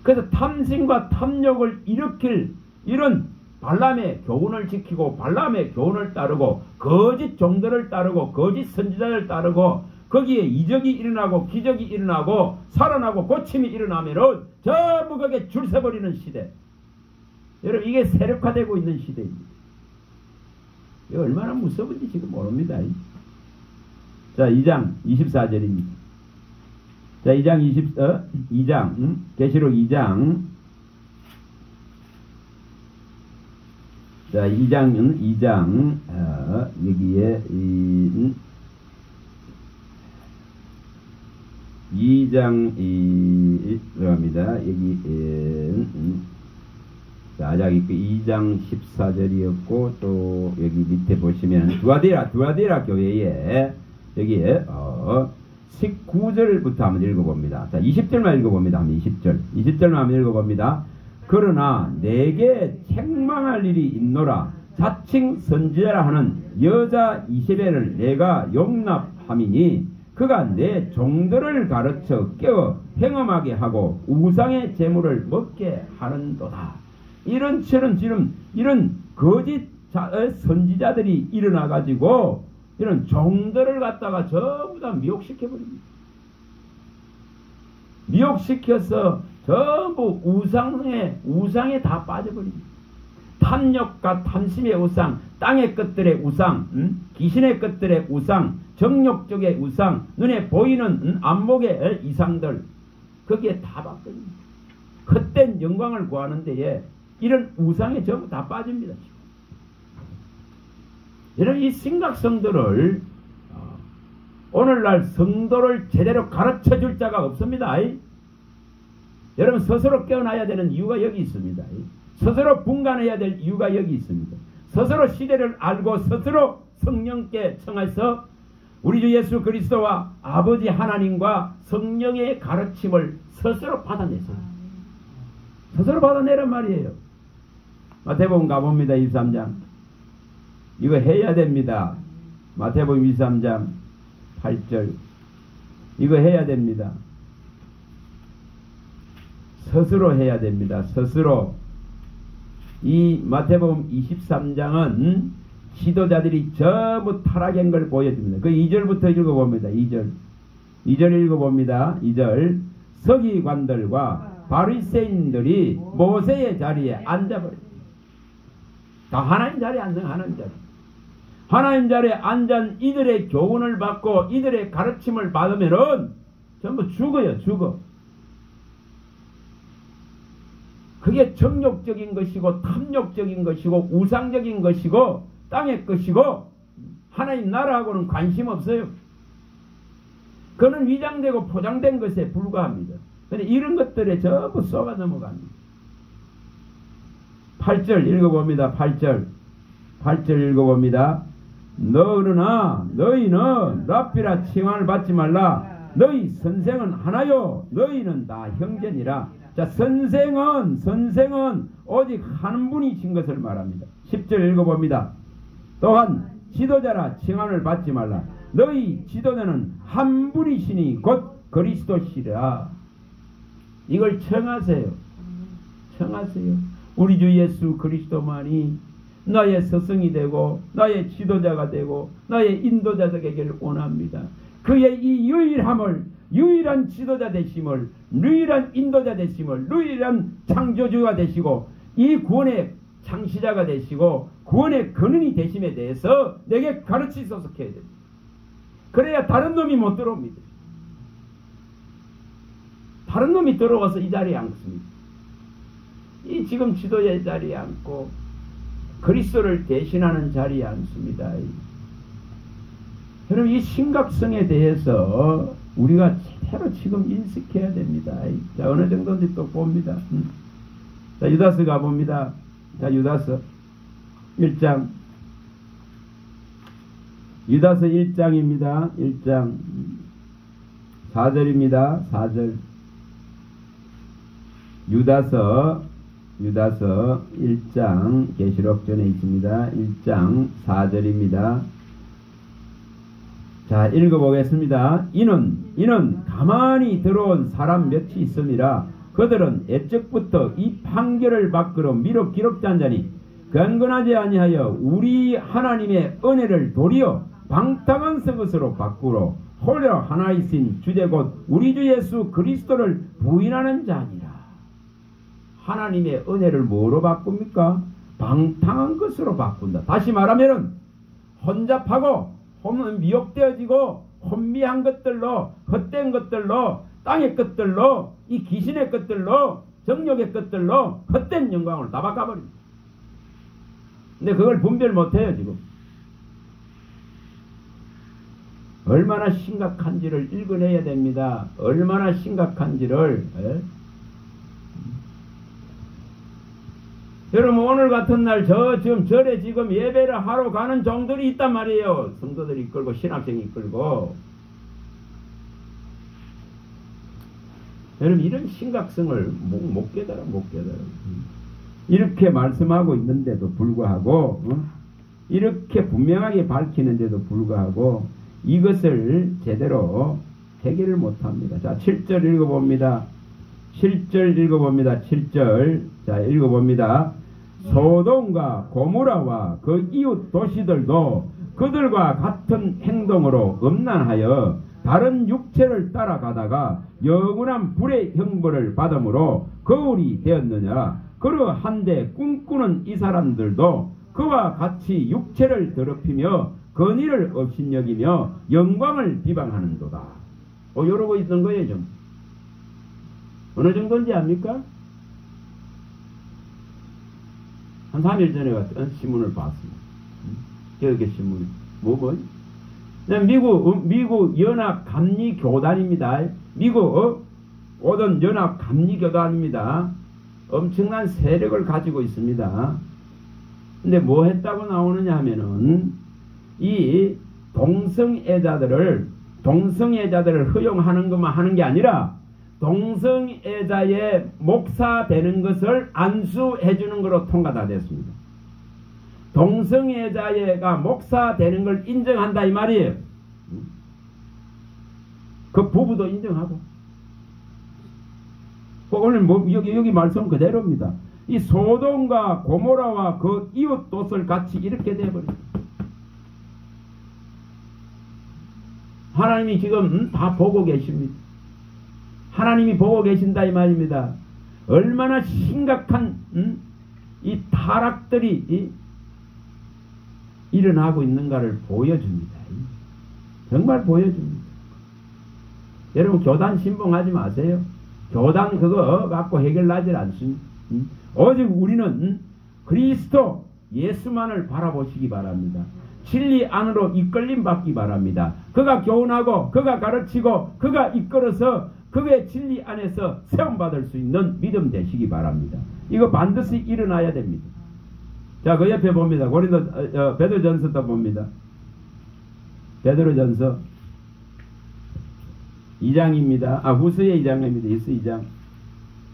그래서 탐심과 탐욕을 일으킬 이런 발람의 교훈을 지키고 발람의 교훈을 따르고 거짓 종들을 따르고 거짓 선지자를 따르고 거기에 이적이 일어나고 기적이 일어나고 살아나고 고침이 일어나면은 전부 거기에 줄 서버리는 시대. 여러분 이게 세력화되고 있는 시대입니다. 이거 얼마나 무서운지 지금 모릅니다. 자 2장 24절입니다. 자 2장 계시록 2장 자 2장 여기에 2장 들어갑니다. 여기 자, 2장 14절이었고 또 여기 밑에 보시면 두아디라 교회에 여기에 19절부터 한번 읽어봅니다. 자 20절만 읽어봅니다. 20절만 한번 읽어봅니다. 그러나 내게 책망할 일이 있노라. 자칭 선지자라 하는 여자 이세벨을 내가 용납함이니 그가 내 종들을 가르쳐 깨어 행음하게 하고 우상의 제물을 먹게 하는도다. 이런처럼 지금 이런 거짓 선지자들이 일어나 가지고 이런 종들을 갖다가 전부 다 미혹시켜버립니다. 미혹시켜서 전부 우상에 다 빠져버립니다. 탐욕과 탐심의 우상, 땅의 것들의 우상, 귀신의 것들의 우상, 정욕적의 우상, 눈에 보이는 안목의 이상들 거기에 다 바뀝니다. 헛된 영광을 구하는 데에 이런 우상에 전부 다 빠집니다. 여러분 이 심각성들을 오늘날 성도를 제대로 가르쳐 줄 자가 없습니다. 여러분 스스로 깨어나야 되는 이유가 여기 있습니다. 스스로 분간해야 될 이유가 여기 있습니다. 스스로 시대를 알고 스스로 성령께 청해서 우리 주 예수 그리스도와 아버지 하나님과 성령의 가르침을 스스로 받아내세요. 스스로 받아내란 말이에요. 마태복음 가봅니다. 23장. 이거 해야 됩니다. 마태복음 23장 8절. 이거 해야 됩니다. 스스로 해야 됩니다. 스스로. 이 마태복음 23장은 지도자들이 전부 타락한 걸 보여줍니다. 그 2절부터 읽어봅니다. 2절 읽어봅니다. 2절. 서기관들과 바리새인들이 모세의 자리에 앉아버립니다. 다 하나님 자리에 앉는 하나님 자리. 하나님 자리에 앉은 이들의 교훈을 받고 이들의 가르침을 받으면은 전부 죽어요. 죽어. 그게 정욕적인 것이고 탐욕적인 것이고 우상적인 것이고 땅의 것이고 하나님 나라하고는 관심 없어요. 그는 위장되고 포장된 것에 불과합니다. 그런데 이런 것들에 전부 쏘가 넘어갑니다. 8절 읽어봅니다. 8절 읽어봅니다. 너그러나 너희는 랍비라 칭함을 받지 말라. 너희 선생은 하나요 너희는 다 형제니라. 자, 선생은 오직 한 분이신 것을 말합니다. 10절 읽어봅니다. 또한 지도자라 칭함을 받지 말라. 너희 지도자는 한 분이시니 곧 그리스도시라. 이걸 청하세요. 우리 주 예수 그리스도만이 나의 스승이 되고 나의 지도자가 되고 나의 인도자가 되기를 원합니다. 그의 이 유일한 지도자 되심을, 유일한 인도자 되심을, 유일한 창조주가 되시고 이 구원의 창시자가 되시고 구원의 근원이 되심에 대해서 내게 가르치소서 해야 됩니다. 그래야 다른 놈이 못 들어옵니다. 다른 놈이 들어와서 이 자리에 앉습니다. 이 지금 지도자의 자리에 앉고 그리스도를 대신하는 자리에 앉습니다. 여러분, 이 심각성에 대해서 우리가 제대로 지금 인식해야 됩니다. 자, 어느 정도인지 또 봅니다. 자, 유다서 가봅니다. 자, 유다서 1장. 유다서 1장입니다. 1장 4절입니다. 4절. 유다서 1장 계시록전에 있습니다. 1장 4절입니다. 자, 읽어보겠습니다. 이는 가만히 들어온 사람 몇이 있음이라. 그들은 애적부터 이 판결을 밖으로 미뤄 기록된 자니 경건하지 아니하여 우리 하나님의 은혜를 도리어 방탕한 것으로 바꾸러 홀로 하나이신 주제 곧 우리 주 예수 그리스도를 부인하는 자니라. 하나님의 은혜를 뭐로 바꿉니까? 방탕한 것으로 바꾼다. 다시 말하면 혼잡하고 미혹되어지고 혼미한 것들로, 헛된 것들로, 땅의 것들로, 이 귀신의 것들로, 정욕의 것들로 헛된 영광을 다 바꿔버립니다. 근데 그걸 분별 못해요. 지금 얼마나 심각한지를 읽어내야 됩니다. 얼마나 심각한지를. 여러분, 오늘 같은 날 지금 절에 지금 예배를 하러 가는 종들이 있단 말이에요. 성도들이 이끌고 신학생이 이끌고. 여러분, 이런 심각성을 못 깨달아. 이렇게 말씀하고 있는데도 불구하고 이렇게 분명하게 밝히는데도 불구하고 이것을 제대로 해결을 못합니다. 자, 7절 읽어봅니다. 7절. 자, 읽어봅니다. 소돔과 고모라와 그 이웃 도시들도 그들과 같은 행동으로 음란하여 다른 육체를 따라가다가 영원한 불의 형벌을 받음으로 거울이 되었느냐. 그러한데 꿈꾸는 이 사람들도 그와 같이 육체를 더럽히며 건의를 업신여기며 영광을 비방하는도다. 이러고 있는 거예요. 좀 어느 정도인지 압니까? 한 3일 전에 같은 신문을 봤습니다. 저렇게 신문. 미국 연합 감리 교단입니다. 미국 오던 연합 감리 교단입니다. 엄청난 세력을 가지고 있습니다. 근데 뭐 했다고 나오느냐 하면은 이 동성애자들을 허용하는 것만 하는 게 아니라 동성애자의 목사 되는 것을 안수해 주는 것으로 통과가 됐습니다. 동성애자가 목사 되는 걸 인정한다 이 말이에요. 그 부부도 인정하고. 오늘 여기 말씀 그대로입니다. 이 소돔과 고모라와 그 이웃 도시를 같이 이렇게 되어버립니다. 하나님이 지금 다 보고 계십니다. 하나님이 보고 계신다 이 말입니다. 얼마나 심각한 이 타락들이 일어나고 있는가를 보여줍니다. 정말 보여줍니다. 여러분 교단 신봉하지 마세요. 교단 그거 갖고 해결나질 않습니다. 오직 우리는 그리스도 예수만을 바라보시기 바랍니다. 진리 안으로 이끌림 받기 바랍니다. 그가 교훈하고 그가 가르치고 그가 이끌어서 그의 진리 안에서 세움받을 수 있는 믿음 되시기 바랍니다. 이거 반드시 일어나야 됩니다. 자, 그 옆에 봅니다. 베드로전서도 봅니다. 베드로전서 2장입니다. 후서의 2장입니다. 후서 2장.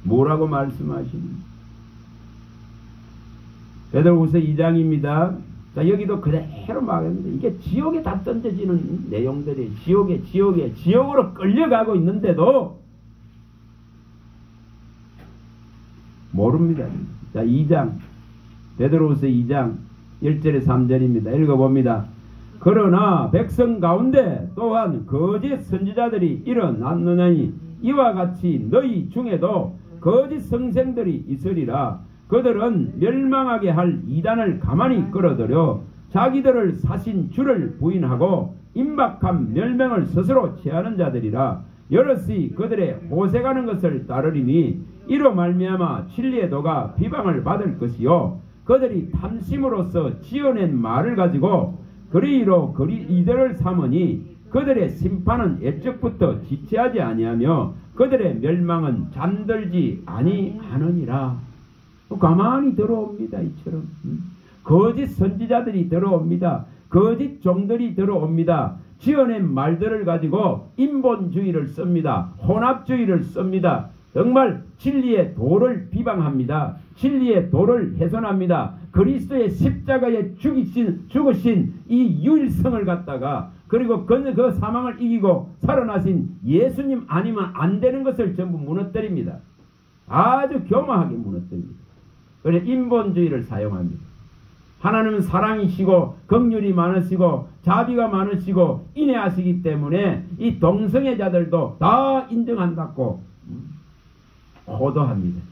뭐라고 말씀하십니까? 베드로후서 2장입니다. 자, 여기도 그대로 말합니다. 이게 지옥에 다 던져지는 내용들이 지옥으로 끌려가고 있는데도 모릅니다. 자, 2장. 베드로후서 2장 1절에 3절입니다. 읽어봅니다. 그러나 백성 가운데 또한 거짓 선지자들이 일어났느니 이와 같이 너희 중에도 거짓 성생들이 있으리라. 그들은 멸망하게 할 이단을 가만히 끌어들여 자기들을 사신 주를 부인하고 임박한 멸명을 스스로 취하는 자들이라. 여럿이 그들의 호색하는 것을 따르리니 이로 말미암아 진리의 도가 비방을 받을 것이요 그들이 탐심으로써 지어낸 말을 가지고 그리로 이들을 삼으니 그들의 심판은 애적부터 지체하지 아니하며 그들의 멸망은 잠들지 아니하느니라. 가만히 들어옵니다. 이처럼 거짓 선지자들이 들어옵니다. 거짓 종들이 들어옵니다. 지어낸 말들을 가지고 인본주의를 씁니다. 혼합주의를 씁니다. 정말 진리의 도를 비방합니다. 진리의 도를 훼손합니다. 그리스도의 십자가에 죽으신 이 유일성을 갖다가 그리고 그 사망을 이기고 살아나신 예수님 아니면 안 되는 것을 전부 무너뜨립니다. 아주 교묘하게 무너뜨립니다. 그래서 인본주의를 사용합니다. 하나님은 사랑이시고 긍휼이 많으시고 자비가 많으시고 인애하시기 때문에 이 동성애자들도 다 인정한다고 호도합니다.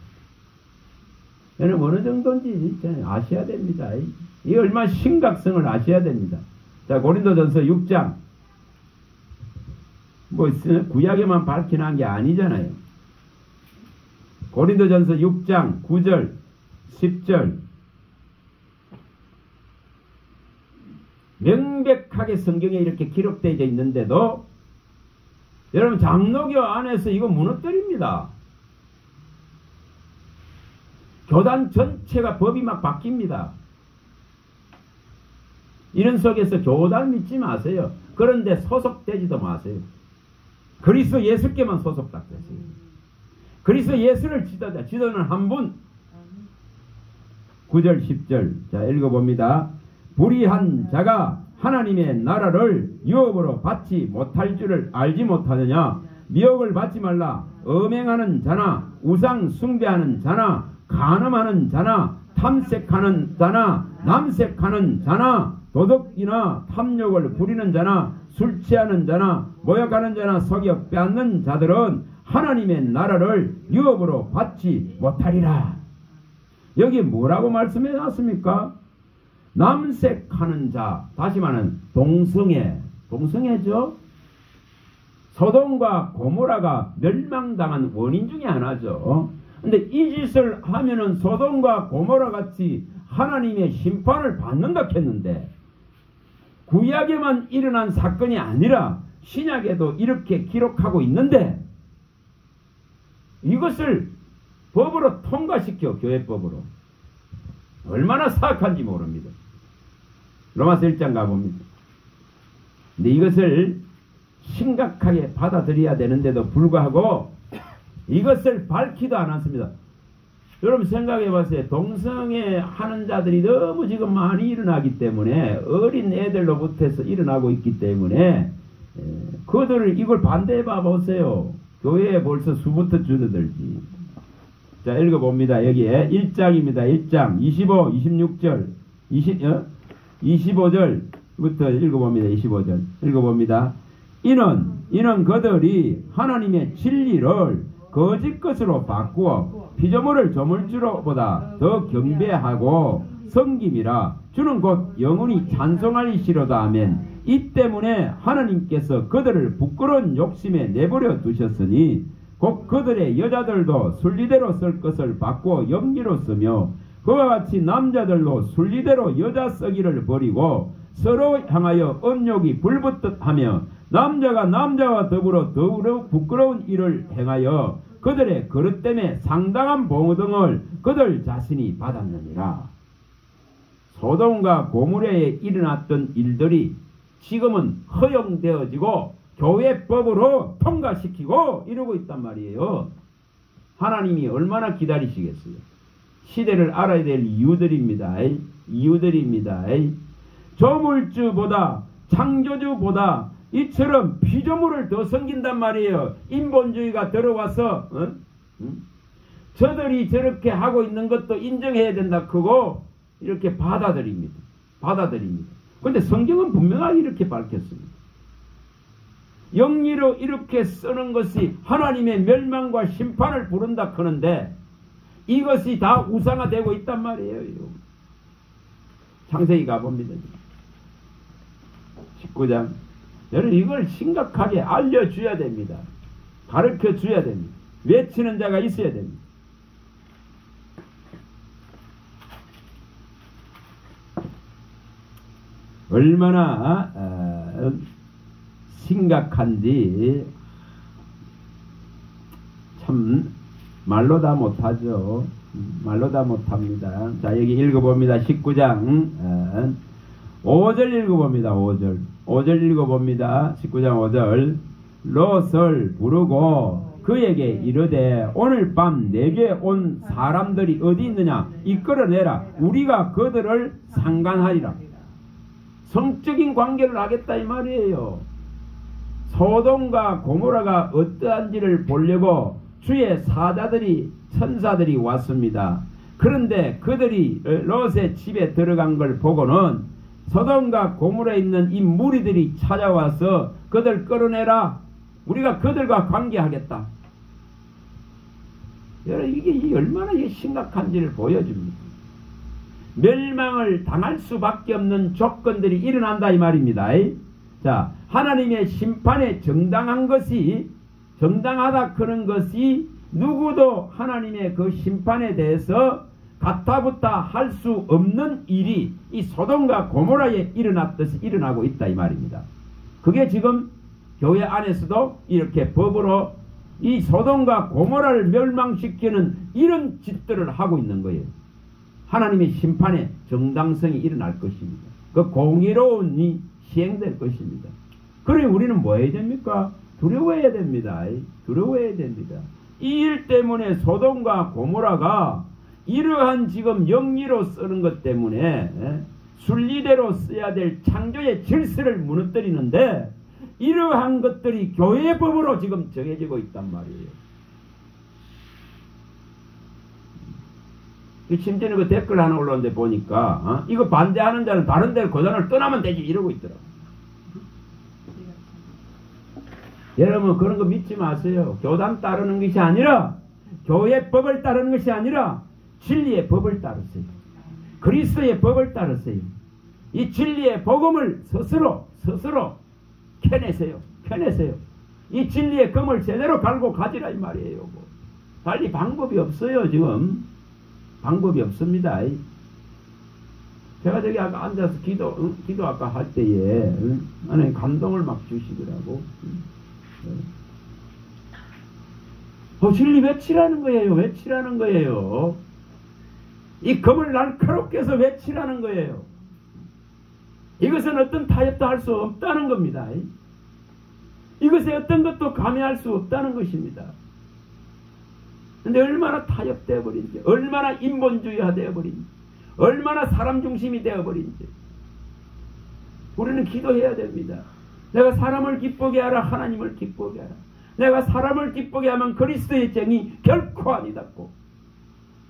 여러분 어느 정도인지 아셔야 됩니다. 이 얼마나 심각성을 아셔야 됩니다. 자, 고린도전서 6장 뭐 구약에만 밝혀놓은 게 아니잖아요. 고린도전서 6장 9절 10절 명백하게 성경에 이렇게 기록되어 있는데도 여러분 장로교 안에서 이거 무너뜨립니다. 교단 전체가 법이 막 바뀝니다. 이런 속에서 교단 믿지 마세요. 그런데 소속되지도 마세요. 그리스도 예수께만 소속되세요. 그리스도 예수를 지도는 한 분. 9절 10절 자 읽어봅니다. 불의한 자가 하나님의 나라를 유업으로 받지 못할 줄을 알지 못하느냐. 미혹을 받지 말라. 음행하는 자나 우상 숭배하는 자나 간음하는 자나 탐색하는 자나 남색하는 자나 도덕이나 탐욕을 부리는 자나 술 취하는 자나 모욕하는 자나 속여 빼앗는 자들은 하나님의 나라를 유업으로 받지 못하리라. 여기 뭐라고 말씀해 놨습니까? 남색하는 자, 다시 말하는 동성애죠. 소돔과 고모라가 멸망당한 원인 중에 하나죠. 근데 이 짓을 하면은 소돔과 고모라 같이 하나님의 심판을 받는다 했는데 구약에만 일어난 사건이 아니라 신약에도 이렇게 기록하고 있는데 이것을 법으로 통과시켜 교회법으로 얼마나 사악한지 모릅니다. 로마서 1장 가봅니다. 근데 이것을 심각하게 받아들여야 되는데도 불구하고 이것을 밝히도 않았습니다. 여러분 생각해 보세요. 동성애 하는 자들이 너무 지금 많이 일어나기 때문에 어린 애들로부터 일어나고 있기 때문에 그들을 이걸 반대해 봐 보세요. 교회에 벌써 수부터 줄어들지. 자 읽어봅니다. 여기에 1장입니다. 1장 25, 26절 25절부터 읽어봅니다. 25절 읽어봅니다. 이는 그들이 하나님의 진리를 거짓 것으로 바꾸어 피조물을 조물주로보다 더 경배하고 섬김이라. 주는 곧 영원히 찬송하리시로다. 아멘. 이 때문에 하나님께서 그들을 부끄러운 욕심에 내버려 두셨으니 곧 그들의 여자들도 순리대로 쓸 것을 바꾸어 영리로 쓰며 그와 같이 남자들도 순리대로 여자 쓰기를 버리고 서로 향하여 음욕이 불붙듯 하며 남자가 남자와 더불어 부끄러운 일을 행하여 그들의 그릇 때문에 상당한 봉어등을 그들 자신이 받았느니라. 소돔과 고모라에 일어났던 일들이 지금은 허용되어지고 교회법으로 통과시키고 이러고 있단 말이에요. 하나님이 얼마나 기다리시겠어요. 시대를 알아야 될 이유들입니다. 이유들입니다. 조물주보다 창조주보다 이처럼 피조물을 더 섬긴단 말이에요. 인본주의가 들어와서 저들이 저렇게 하고 있는 것도 인정해야 된다 크고 이렇게 받아들입니다. 그런데 성경은 분명하게 이렇게 밝혔습니다. 영리로 이렇게 쓰는 것이 하나님의 멸망과 심판을 부른다 크는데 이것이 다 우상화되고 있단 말이에요. 창세기 가봅니다. 19장. 여러분 이걸 심각하게 알려줘야 됩니다. 가르쳐줘야 됩니다. 외치는 자가 있어야 됩니다. 얼마나 심각한지 참 말로 다 못하죠. 말로 다 못합니다. 자, 여기 읽어봅니다. 19장 5절 읽어봅니다. 5절 읽어봅니다. 19장 5절. 롯을 부르고 그에게 이르되 오늘 밤 내게 온 사람들이 어디 있느냐 이끌어내라. 우리가 그들을 상관하리라. 성적인 관계를 하겠다 이 말이에요. 소돔과 고모라가 어떠한지를 보려고 주의 사자들이 천사들이 왔습니다. 그런데 그들이 롯의 집에 들어간 걸 보고는 소돔과 고모라에 있는 이 무리들이 찾아와서 그들 끌어내라. 우리가 그들과 관계하겠다. 여러분 이게 얼마나 심각한지를 보여줍니다. 멸망을 당할 수밖에 없는 조건들이 일어난다 이 말입니다. 자, 하나님의 심판에 정당한 것이 정당하다 그런 것이 누구도 하나님의 그 심판에 대해서 가타부타 할 수 없는 일이 이 소돔과 고모라에 일어났듯이 일어나고 있다 이 말입니다. 그게 지금 교회 안에서도 이렇게 법으로 이 소돔과 고모라를 멸망시키는 이런 짓들을 하고 있는 거예요. 하나님의 심판의 정당성이 일어날 것입니다. 그 공의로움이 시행될 것입니다. 그래 우리는 뭐 해야 됩니까? 두려워해야 됩니다. 두려워해야 됩니다. 이 일 때문에 소돔과 고모라가 이러한 지금 영리로 쓰는 것 때문에 순리대로 써야 될 창조의 질서를 무너뜨리는데 이러한 것들이 교회의 법으로 지금 정해지고 있단 말이에요. 심지어는 그 댓글 하나 올라오는데 보니까 이거 반대하는 자는 다른 데를 고단을 떠나면 되지 이러고 있더라고요. 여러분 그런 거 믿지 마세요. 교단 따르는 것이 아니라 교회 법을 따르는 것이 아니라 진리의 법을 따르세요. 그리스도의 법을 따르세요. 이 진리의 복음을 스스로 캐내세요. 이 진리의 검을 제대로 갈고 가지라 이 말이에요. 달리 방법이 없어요. 지금 방법이 없습니다. 제가 저기 아까 앉아서 기도 아까 할 때에 하나님 감동을 막 주시더라고. 진리 외치라는 거예요. 외치라는 거예요. 이 검을 날카롭게 해서 외치라는 거예요. 이것은 어떤 타협도 할 수 없다는 겁니다. 이것에 어떤 것도 감해할 수 없다는 것입니다. 근데 얼마나 타협되어 버린지, 얼마나 인본주의화 되어 버린지, 얼마나 사람 중심이 되어 버린지 우리는 기도해야 됩니다. 내가 사람을 기쁘게 하라 하나님을 기쁘게 하라. 내가 사람을 기쁘게 하면 그리스도의 정이 결코 아니다고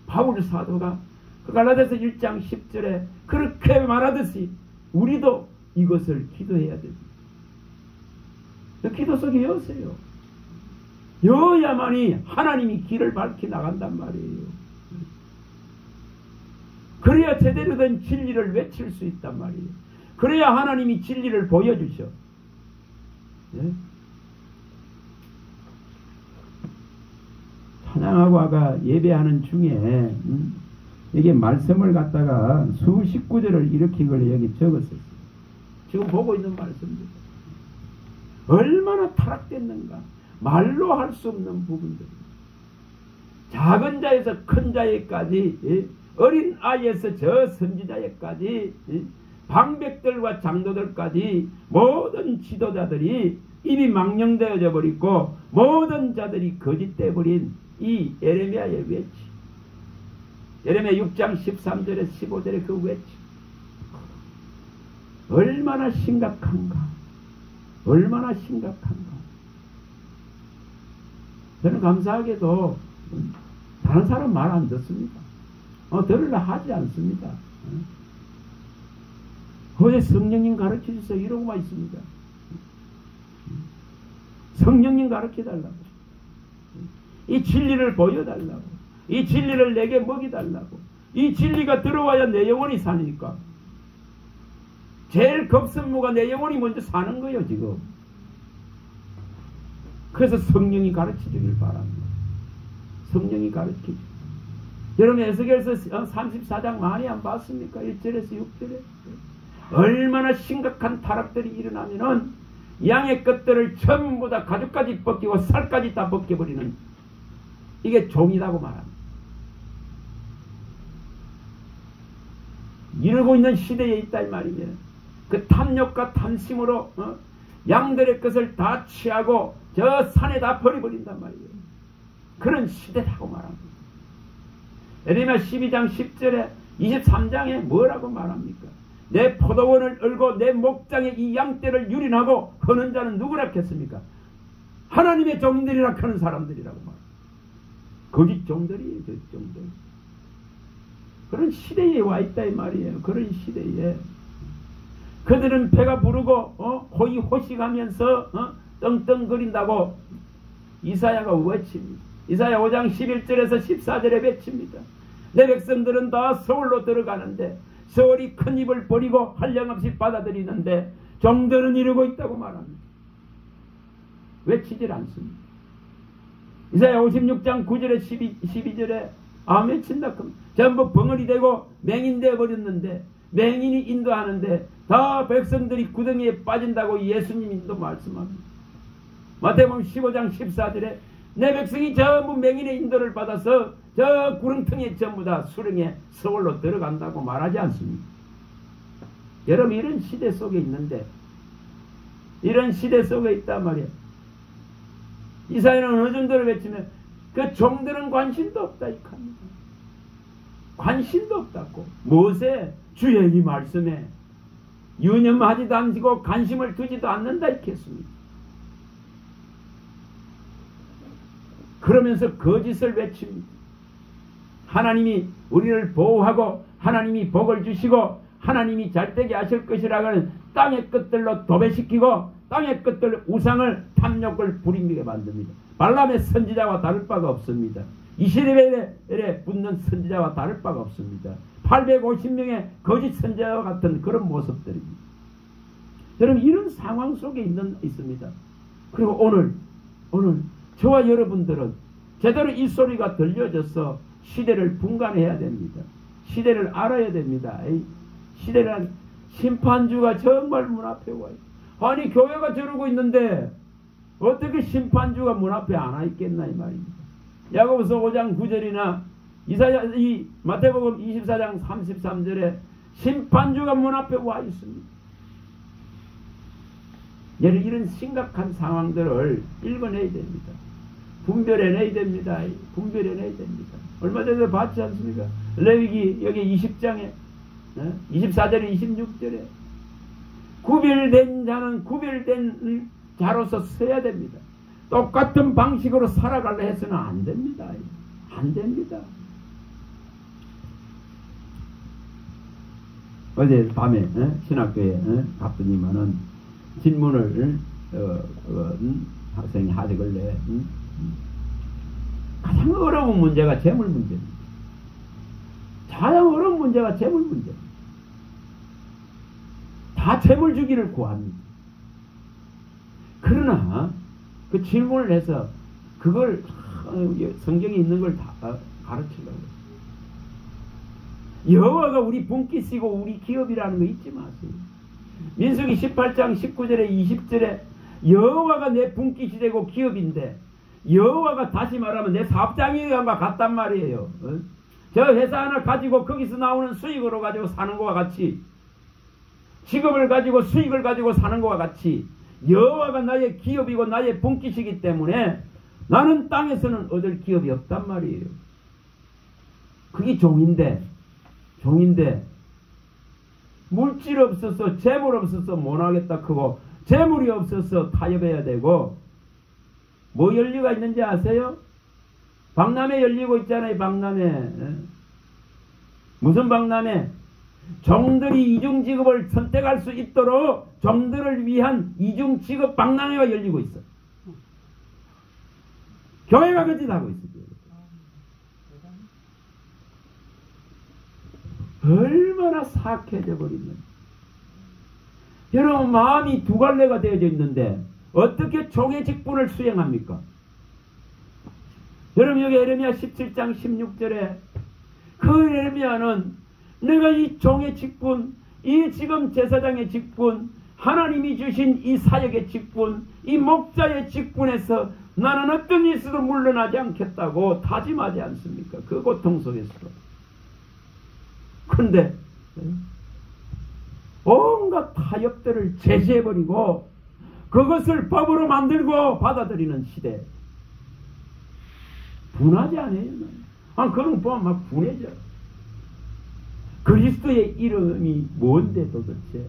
바울 사도가 그 갈라디아서 1장 10절에 그렇게 말하듯이 우리도 이것을 기도해야 됩니다. 기도 속에 여세요. 여야만이 하나님이 길을 밝히 나간단 말이에요. 그래야 제대로 된 진리를 외칠 수 있단 말이에요. 그래야 하나님이 진리를 보여주셔. 예? 찬양하고 아까 예배하는 중에 이게 말씀을 갖다가 수십 구절을 일으키걸 여기 적었어요. 지금 보고 있는 말씀입니다. 얼마나 타락됐는가. 말로 할 수 없는 부분들. 작은 자에서 큰 자에까지, 어린 아이에서 저 선지자에까지, 방백들과 장로들까지 모든 지도자들이 입이 망령되어져 버리고 모든 자들이 거짓돼 버린 이 예레미야의 외치. 예레미야 6장 13절에 15절에 그 외치. 얼마나 심각한가. 얼마나 심각한가. 저는 감사하게도 다른 사람 말 안 듣습니다. 들으려 하지 않습니다. 어제 성령님 가르쳐 주세요 이러고만 있습니다. 성령님 가르쳐 달라고. 이 진리를 보여달라고. 이 진리를 내게 먹이달라고. 이 진리가 들어와야 내 영혼이 사니까. 제일 급선무가 내 영혼이 먼저 사는 거예요 지금. 그래서 성령이 가르쳐 주길 바랍니다. 성령이 가르쳐 주길. 여러분 에스겔서 34장 많이 안 봤습니까? 1절에서 6절에. 얼마나 심각한 타락들이 일어나면은 양의 것들을 전부 다 가죽까지 벗기고 살까지 다 벗겨버리는 이게 종이라고 말합니다. 이러고 있는 시대에 있다 이 말이에요. 그 탐욕과 탐심으로 양들의 것을 다 취하고 저 산에 다 버려버린단 말이에요. 그런 시대라고 말합니다. 예레미야 12장 10절에 23장에 뭐라고 말합니까? 내 포도원을 얼고 내 목장에 이 양떼를 유린하고 하는 자는 누구라 했습니까? 하나님의 종들이라 하는 사람들이라고 말합니다. 거짓 종들이에요. 거짓 종들. 그런 시대에 와 있다 이 말이에요. 그런 시대에 그들은 배가 부르고 호의호식하면서 떵떵거린다고 이사야가 외칩니다. 이사야 5장 11절에서 14절에 외칩니다. 내 백성들은 다 서울로 들어가는데 서울이 큰 입을 버리고 한량없이 받아들이는데 종들은 이러고 있다고 말합니다. 외치질 않습니다. 이사야 56장 9절에 12절에 안 외친다. 전부 벙어리 되고 맹인 되어 버렸는데 맹인이 인도하는데 다 백성들이 구덩이에 빠진다고 예수님이 또 말씀합니다. 마태복음 15장 14절에 내 백성이 전부 맹인의 인도를 받아서 저 구렁텅이에 전부 다 수렁에 서울로 들어간다고 말하지 않습니까? 여러분 이런 시대 속에 있는데 이런 시대 속에 있단 말이에요. 이사야는 어느 정도로 외치면 그 종들은 관심도 없다 이겁니다. 관심도 없다고. 무엇에? 주의 이 말씀에 유념하지도 않고 관심을 두지도 않는다 이렇게 했습니다. 그러면서 거짓을 외칩니다. 하나님이 우리를 보호하고 하나님이 복을 주시고 하나님이 잘되게 하실 것이라는 땅의 것들로 도배시키고 땅의 것들 우상을 탐욕을 부리게 만듭니다. 발람의 선지자와 다를 바가 없습니다. 이스라엘에 붙는 선지자와 다를 바가 없습니다. 850명의 거짓 선지자와 같은 그런 모습들입니다. 여러분 이런 상황 속에 있습니다. 그리고 오늘 저와 여러분들은 제대로 이 소리가 들려져서 시대를 분간해야 됩니다. 시대를 알아야 됩니다. 시대는 심판주가 정말 문 앞에 와요. 아니 교회가 저러고 있는데 어떻게 심판주가 문 앞에 안 와 있겠나 이 말입니다. 야고보서 5장 9절이나 이 마태복음 24장 33절에 심판주가 문 앞에 와 있습니다. 이런 심각한 상황들을 읽어내야 됩니다. 분별해내야 됩니다. 분별해내야 됩니다. 얼마 전에 봤지 않습니까? 레위기 여기 20장에 24절에 26절에 구별된 자는 구별된 자로서 서야 됩니다. 똑같은 방식으로 살아가려 해서는 안 됩니다. 안 됩니다. 어제 밤에 신학교에 갔더니만은 질문을 학생이 하길래 가장 어려운 문제가 재물 문제입니다. 가장 어려운 문제가 재물 문제. 다 재물 주기를 구합니다. 그러나 그 질문을 해서 그걸 성경에 있는 걸 다 가르치려고. 여호와가 우리 분깃이고 우리 기업이라는 거 잊지 마세요. 민수기 18장 19절에 20절에 여호와가 내 분깃이 되고 기업인데, 여호와가 다시 말하면 내 사업장과 같단 말이에요. 저 회사 하나 가지고 거기서 나오는 수익으로 가지고 사는 것과 같이, 직업을 가지고 수익을 가지고 사는 것과 같이 여호와가 나의 기업이고 나의 분깃이기 때문에 나는 땅에서는 얻을 기업이 없단 말이에요. 그게 종인데 물질 없어서 재물 없어서 못하겠다 크고, 재물이 없어서 타협해야 되고, 뭐 연리가 있는지 아세요? 박람회 열리고 있잖아요. 박람회. 무슨 박람회? 종들이 이중직업을 선택할 수 있도록 종들을 위한 이중직업 박람회가 열리고 있어. 교회가 그 짓 하고 있어요. 얼마나 사악해져 버리는. 여러분, 마음이 두 갈래가 되어져 있는데 어떻게 종의 직분을 수행합니까? 여러분, 여기 에레미야 17장 16절에 그 에레미야는 내가 이 종의 직분, 이 지금 제사장의 직분, 하나님이 주신 이 사역의 직분, 이 목자의 직분에서 나는 어떤 일에서도 물러나지 않겠다고 다짐하지 않습니까? 그 고통 속에서도. 그런데 온갖 타협들을 제시해버리고 그것을 법으로 만들고 받아들이는 시대. 분하지 않아요? 그런 거 보면 막 분해져. 그리스도의 이름이 뭔데 도대체?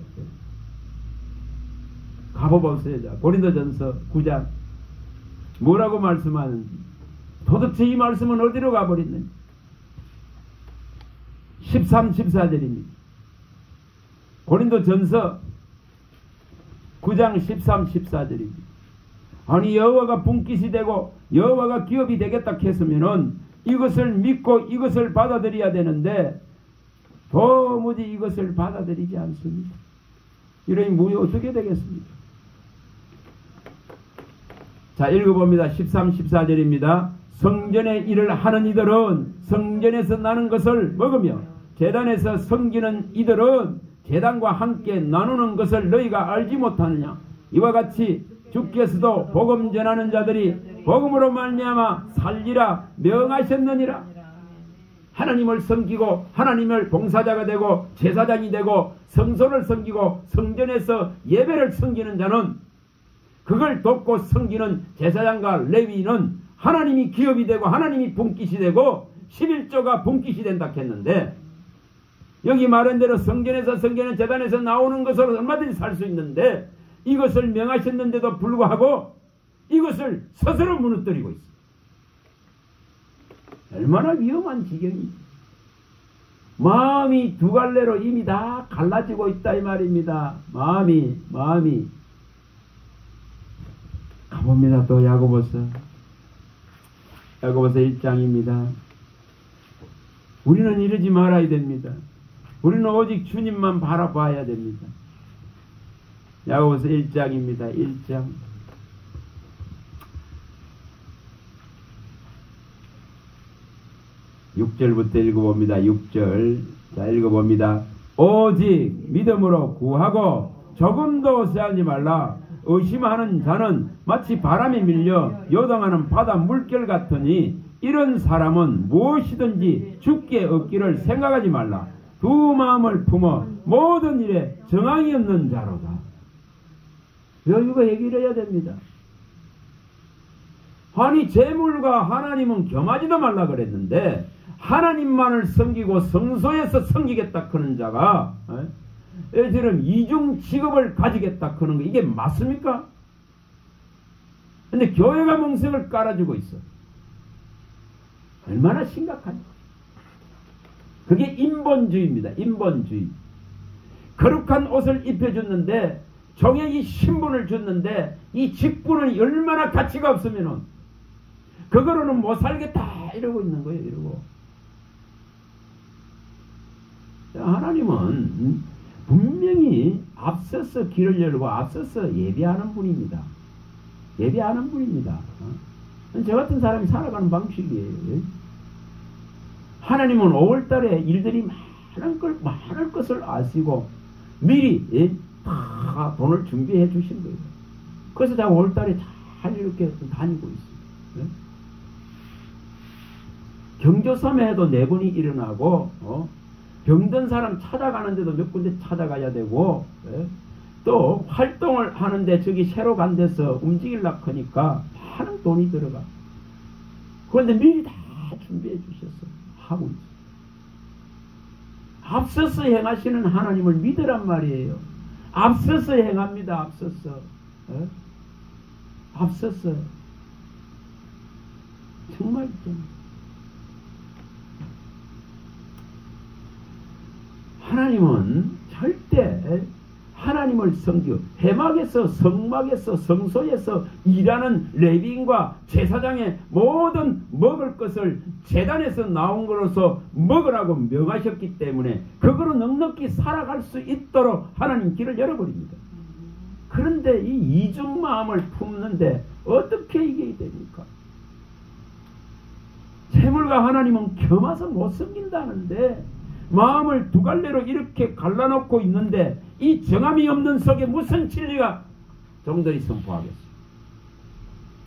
가보보세요. 고린도전서 9장 뭐라고 말씀하는지. 도대체 이 말씀은 어디로 가버렸는지. 13, 14절입니다. 고린도전서 9장 13, 14절입니다. 아니, 여호와가 분깃이 되고 여호와가 기업이 되겠다 했으면은 이것을 믿고 이것을 받아들여야 되는데 도무지 이것을 받아들이지 않습니다. 이러니 무엇이 어떻게 되겠습니까? 자, 읽어봅니다. 13, 14절입니다. 성전의 일을 하는 이들은 성전에서 나는 것을 먹으며 제단에서 섬기는 이들은 제단과 함께 나누는 것을 너희가 알지 못하느냐. 이와 같이 주께서도 복음 전하는 자들이 복음으로 말미암아 살리라 명하셨느니라. 하나님을 섬기고 하나님을 봉사자가 되고 제사장이 되고 성소를 섬기고 성전에서 예배를 섬기는 자는, 그걸 돕고 섬기는 제사장과 레위인은 하나님이 기업이 되고 하나님이 분깃이 되고 11조가 분깃이 된다 했는데, 여기 말한 대로 성전에서 섬기는 제단에서 나오는 것으로 얼마든지 살 수 있는데 이것을 명하셨는데도 불구하고 이것을 스스로 무너뜨리고 있어. 얼마나 위험한 지경이. 마음이 두 갈래로 이미 다 갈라지고 있다 이 말입니다. 마음이 가봅니다. 또 야고보서 1장입니다. 우리는 이러지 말아야 됩니다. 우리는 오직 주님만 바라봐야 됩니다. 야고보서 1장입니다. 1장. (6절부터) 읽어봅니다. 6절. 자, 읽어봅니다. 오직 믿음으로 구하고 조금도 어색하지 말라. 의심하는 자는 마치 바람에 밀려 요동하는 바다 물결 같으니 이런 사람은 무엇이든지 주께 얻기를 생각하지 말라. 두 마음을 품어 모든 일에 정황이 없는 자로다. 이거 얘기를 해야 됩니다. 아니, 재물과 하나님은 겸하지도 말라 그랬는데 하나님만을 섬기고 성소에서 섬기겠다 그런 자가 예처럼 이중 직업을 가지겠다 그런 거, 이게 맞습니까? 근데 교회가 멍석을 깔아주고 있어. 얼마나 심각한가. 그게 인본주의입니다. 인본주의. 거룩한 옷을 입혀줬는데 종에게 신분을 줬는데 이 직분은 얼마나 가치가 없으면은 그거로는 못 살겠다 이러고 있는 거예요. 이러고 하나님은 분명히 앞서서 길을 열고 앞서서 예비하는 분입니다. 예비하는 분입니다. 저 같은 사람이 살아가는 방식이에요. 하나님은 5월달에 일들이 많을 것을 아시고 미리 다 돈을 준비해 주신 거예요. 그래서 제가 5월달에 잘 이렇게 다니고 있어요. 경조사매도 4번이 일어나고 병든 사람 찾아가는데도 몇 군데 찾아가야 되고 또 활동을 하는데 저기 새로 간 데서 움직이려고 하니까 많은 돈이 들어가. 그런데 미리 다 준비해 주셨어. 하고 있어. 앞서서 행하시는 하나님을 믿으란 말이에요. 앞서서 행합니다. 앞서서. 앞서서. 정말 하나님은 절대 하나님을 섬기고 회막에서 성막에서 성소에서 일하는 레위인과 제사장의 모든 먹을 것을 제단에서 나온 것으로서 먹으라고 명하셨기 때문에 그거로 넉넉히 살아갈 수 있도록 하나님 길을 열어버립니다. 그런데 이 이중 마음을 품는데 어떻게 이게 됩니까? 재물과 하나님은 겸해서 못 섬긴다는데 마음을 두 갈래로 이렇게 갈라놓고 있는데 이 정함이 없는 속에 무슨 진리가 종들이 선포하겠어요?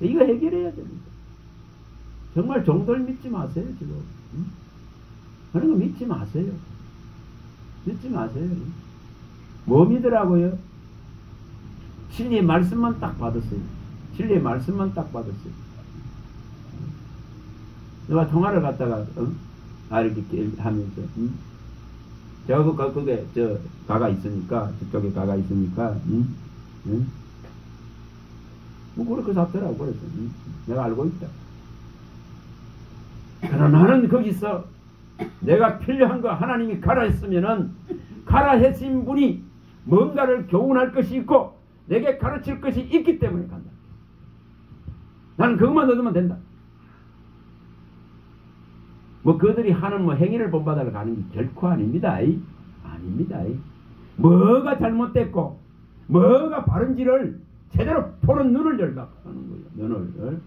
이거 해결해야 됩니다. 정말 종들 믿지 마세요. 지금 그런 거 믿지 마세요. 믿지 마세요. 뭐 믿으라고요? 진리의 말씀만 딱 받았어요. 진리의 말씀만 딱 받았어요. 내가 통화를 갖다가 이렇게 하면서 그게 가가 있으니까 저쪽에 가가 있으니까 뭐 그렇게 잡더라고. 그래서 내가 알고 있다. 그러나 나는 거기서 내가 필요한 거 하나님이 가라 했으면은 가라 하신 분이 뭔가를 교훈할 것이 있고 내게 가르칠 것이 있기 때문에 간다. 나는 그것만 얻으면 된다. 뭐 그들이 하는 뭐 행위를 본받아서 가는 게 결코 아닙니다. 아닙니다. 뭐가 잘못됐고 뭐가 바른지를 제대로 보는 눈을 열라고 하는 거예요. 눈을.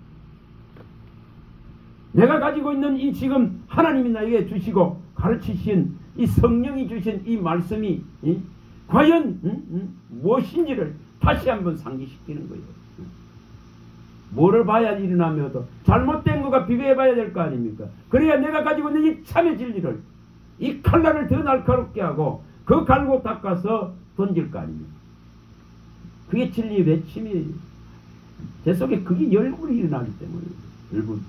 내가 가지고 있는 이 지금 하나님이 나에게 주시고 가르치신 이 성령이 주신 이 말씀이 과연 무엇인지를 다시 한번 상기시키는 거예요. 뭐를 봐야 일어나며도 잘못된 거가 비교해 봐야 될 거 아닙니까? 그래야 내가 가지고 있는 이 참의 진리를 이 칼날을 더 날카롭게 하고 그 갈고 닦아서 던질 거 아닙니까? 그게 진리의 외침이에요. 제 속에 그게 열불이 일어나기 때문에 열불.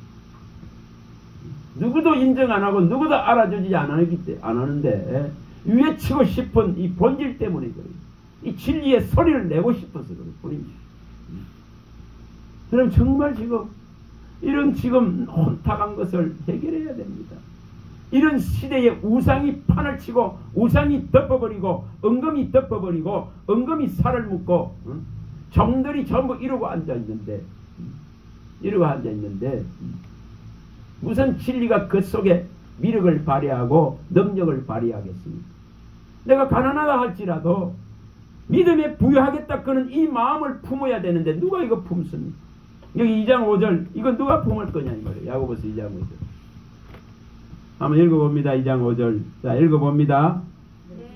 누구도 인정 안 하고 누구도 알아주지 않았는데 외치고 싶은 이 본질 때문에 그래요. 이 진리의 소리를 내고 싶어서 그래요. 그럼 정말 지금 이런 지금 혼탁한 것을 해결해야 됩니다. 이런 시대에 우상이 판을 치고 우상이 덮어버리고 은금이 덮어버리고 은금이 살을 묶고 종들이 전부 이러고 앉아있는데 무슨 진리가 그 속에 미력을 발휘하고 능력을 발휘하겠습니까? 내가 가난하다 할지라도 믿음에 부여하겠다 그는 이 마음을 품어야 되는데 누가 이거 품습니까? 여기 2장 5절 이건 누가 품을 거냐 이 말이에요. 야고보서 2장 5절 한번 읽어봅니다. 2장 5절 자 읽어봅니다.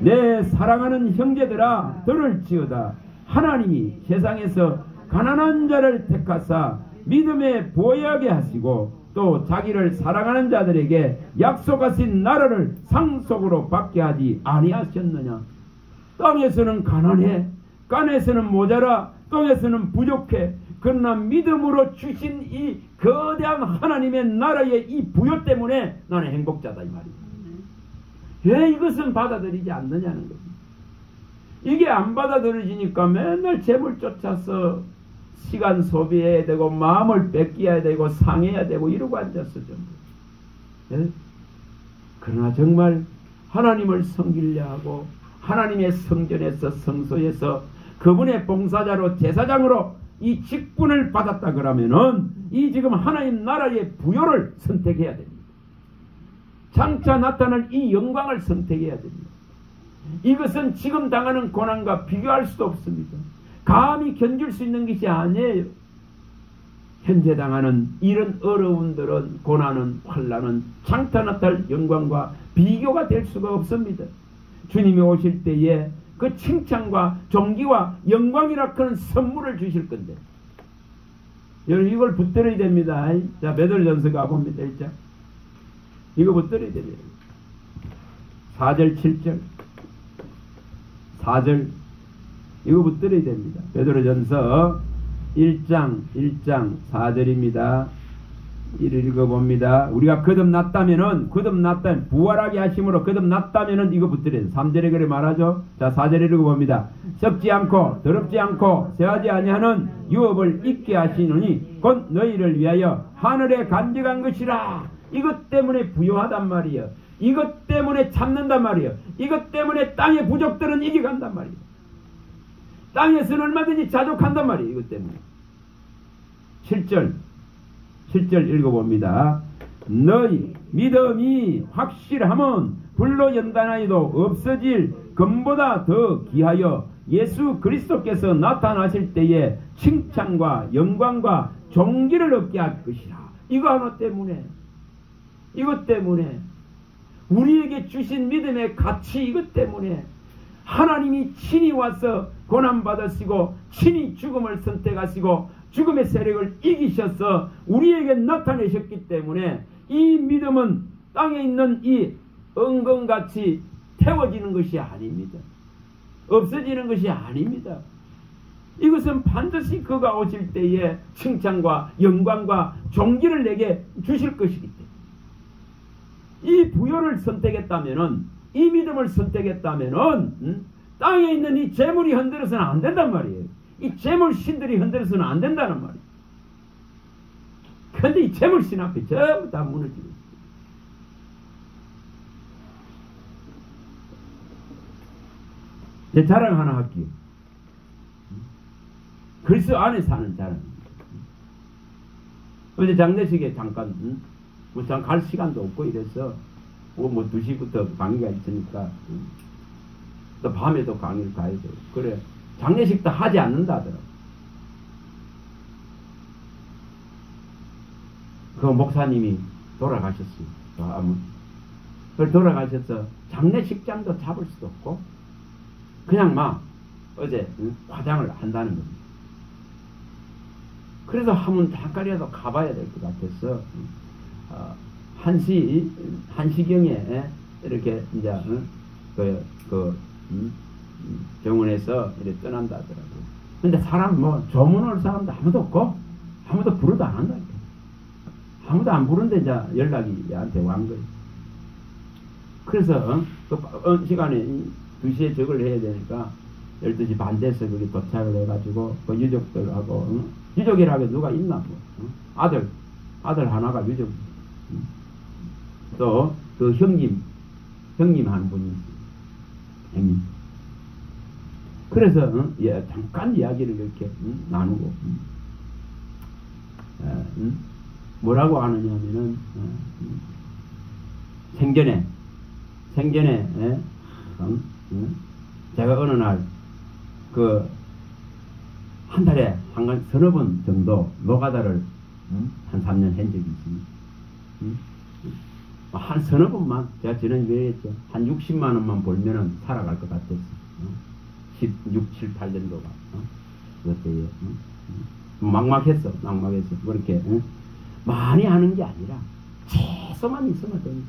내 사랑하는 형제들아 들을지어다. 하나님이 세상에서 가난한 자를 택하사 믿음에 부여하게 하시고 또 자기를 사랑하는 자들에게 약속하신 나라를 상속으로 받게 하지 아니하셨느냐. 땅에서는 가난해, 깐에서는 모자라, 땅에서는 부족해. 그러나 믿음으로 주신 이 거대한 하나님의 나라의 이 부여 때문에 나는 행복자다 이 말이에요. 왜 이것은 받아들이지 않느냐는 겁니다. 이게 안 받아들여지니까 맨날 재물 쫓아서 시간 소비해야 되고 마음을 뺏겨야 되고 상해야 되고 이러고 앉았어 전부. 예? 그러나 정말 하나님을 섬기려 하고 하나님의 성전에서 성소에서 그분의 봉사자로 제사장으로 이 직분을 받았다 그러면은 이 지금 하나님 나라의 부요를 선택해야 됩니다. 장차 나타날 이 영광을 선택해야 됩니다. 이것은 지금 당하는 고난과 비교할 수도 없습니다. 감히 견딜 수 있는 것이 아니에요. 현재 당하는 이런 어려움들은, 고난은, 환난은 장탄할 영광과 비교가 될 수가 없습니다. 주님이 오실 때에 그 칭찬과 존귀와 영광이라 하는 선물을 주실 건데, 여러분 이걸 붙들어야 됩니다. 자, 베드로전서 가봅니다. 이거 붙들어야 됩니다. 4절 7절 4절 이거 붙들어야 됩니다. 베드로전서 1장 4절입니다. 이를 읽어봅니다. 우리가 거듭났다면은, 부활하게 하심으로 거듭났다면은 이거 붙들어야 돼요. 3절에 그래 말하죠. 자, 4절에 읽어봅니다. 썩지 않고 더럽지 않고 쇠하지 아니하는 유업을 잊게 하시느니 곧 너희를 위하여 하늘에 간직한 것이라. 이것 때문에 부유하단 말이에요. 이것 때문에 참는단 말이에요. 이것 때문에 땅의 부족들은 이겨간단 말이에요. 땅에서는 얼마든지 자족한단 말이에요. 이것 때문에. 7절 읽어봅니다. 너희 믿음이 확실하면 불로 연단하여도 없어질 금보다 더 귀하여 예수 그리스도께서 나타나실 때에 칭찬과 영광과 존귀를 얻게 할 것이라. 이거 하나 때문에, 이것 때문에, 우리에게 주신 믿음의 가치, 이것 때문에 하나님이 친히 와서 고난받으시고 친히 죽음을 선택하시고 죽음의 세력을 이기셔서 우리에게 나타내셨기 때문에 이 믿음은 땅에 있는 이 엉금같이 태워지는 것이 아닙니다. 없어지는 것이 아닙니다. 이것은 반드시 그가 오실 때에 칭찬과 영광과 존귀를 내게 주실 것이기 때문에, 이 부여를 선택했다면은, 이 믿음을 선택했다면은 땅에 있는 이 재물이 흔들어서는 안 된단 말이에요. 이 재물 신들이 흔들어서는 안 된다는 말이에요. 그런데 이 재물 신 앞에 전부 다 무너지고 있어요. 제 자랑 하나 할게요. 그리스도 안에 사는 자랑입니다. 어제 장례식에 잠깐 갈 시간도 없고 이래서 2시부터 강의가 있으니까 또 밤에도 강의를 가야 돼요. 그래, 장례식도 하지 않는다 하더라고. 그 목사님이 돌아가셨어요. 그걸 돌아가셔서 장례식장도 잡을 수도 없고 그냥 막 어제 화장을 한다는 겁니다. 그래서 한번 잠깐이라도 가봐야 될 것 같아서 1시경에 이렇게 이제 병원에서 이렇게 떠난다 하더라고요. 근데 사람 조문 올 사람도 아무도 없고 아무도 부르도 안 한다. 아무도 안 부르는데 이제 연락이 얘한테 완 거예요. 그래서 그 시간에 2시에 저걸 해야 되니까 12시 반 돼서 거기 도착을 해가지고 그 유족들하고 유족이라고 누가 있나 뭐 아들 하나가 유족, 또 그 형님 한 분이 있어요. 형님. 그래서 잠깐 이야기를 이렇게 나누고 뭐라고 하느냐면은 생전에 제가 어느 날 한 달에 서너 번 정도 노가다를 한 3년 한 적이 있습니다. 한 서너 번만, 제가 전에 얘기했죠. 한 60만 원만 벌면은 살아갈 것 같았어. 16, 7, 8년도가. 그때에. 막막했어. 그렇게, 많이 하는 게 아니라, 최소만 있으면 됩니다.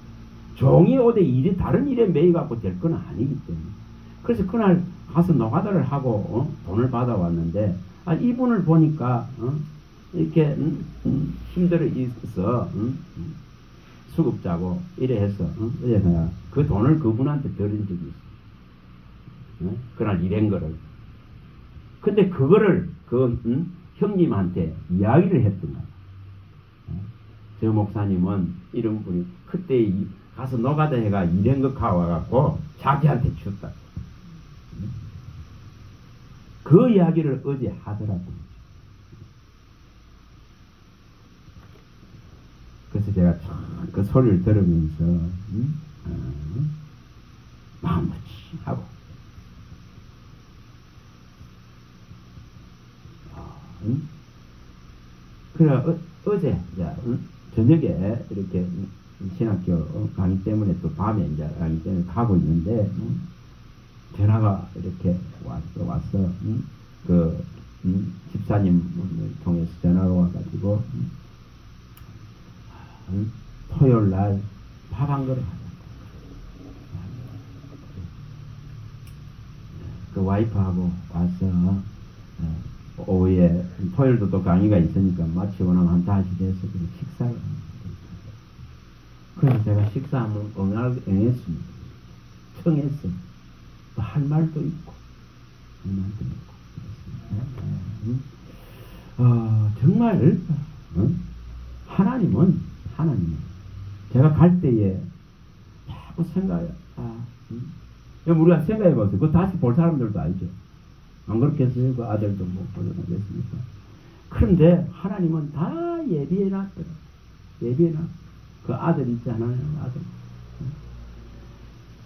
종이 오되 다른 일에 매여갖고 될 건 아니기 때문에. 그래서 그날 가서 노가다를 하고, 돈을 받아왔는데, 이분을 보니까, 이렇게, 힘들어 있어, 수급자고, 이래 해서, 그래서 그 돈을 그분한테 드린 적이 있어. 그날 일한 거를. 근데 그거를, 형님한테 이야기를 했던 거야. 저 목사님은 이런 분이 그때 가서 노가다 해가 일한 거 가와갖고 자기한테 줬다. 그 이야기를 어제 하더라고요. 그래서 제가 그 소리를 들으면서 마음 놓치 하고 그래 어제 이제 저녁에 이렇게 신학교 강의 때문에 또 밤에 이제 강의 때문에 가고 있는데 전화가 이렇게 왔어. 집사님을 통해서 전화가 와가지고 토요일 날 밥 한 그릇 하자. 그 와이프하고 와서 오후에 토요일도 또 강의가 있으니까 마치고 나면 한 5시 돼서 식사를 그래서 제가 식사하면 응했습니다. 청했어. 또 할 말도 있고 정말 하나님은 제가 갈 때에 자꾸 생각해. 우리가 생각해 보세요. 그거 다시 볼 사람들도 알죠. 안 그렇겠어요? 그 아들도 뭐 보내겠습니까? 그런데 하나님은 다 예비해 놨더라. 예비해 놨. 그 아들 있잖아요. 아들.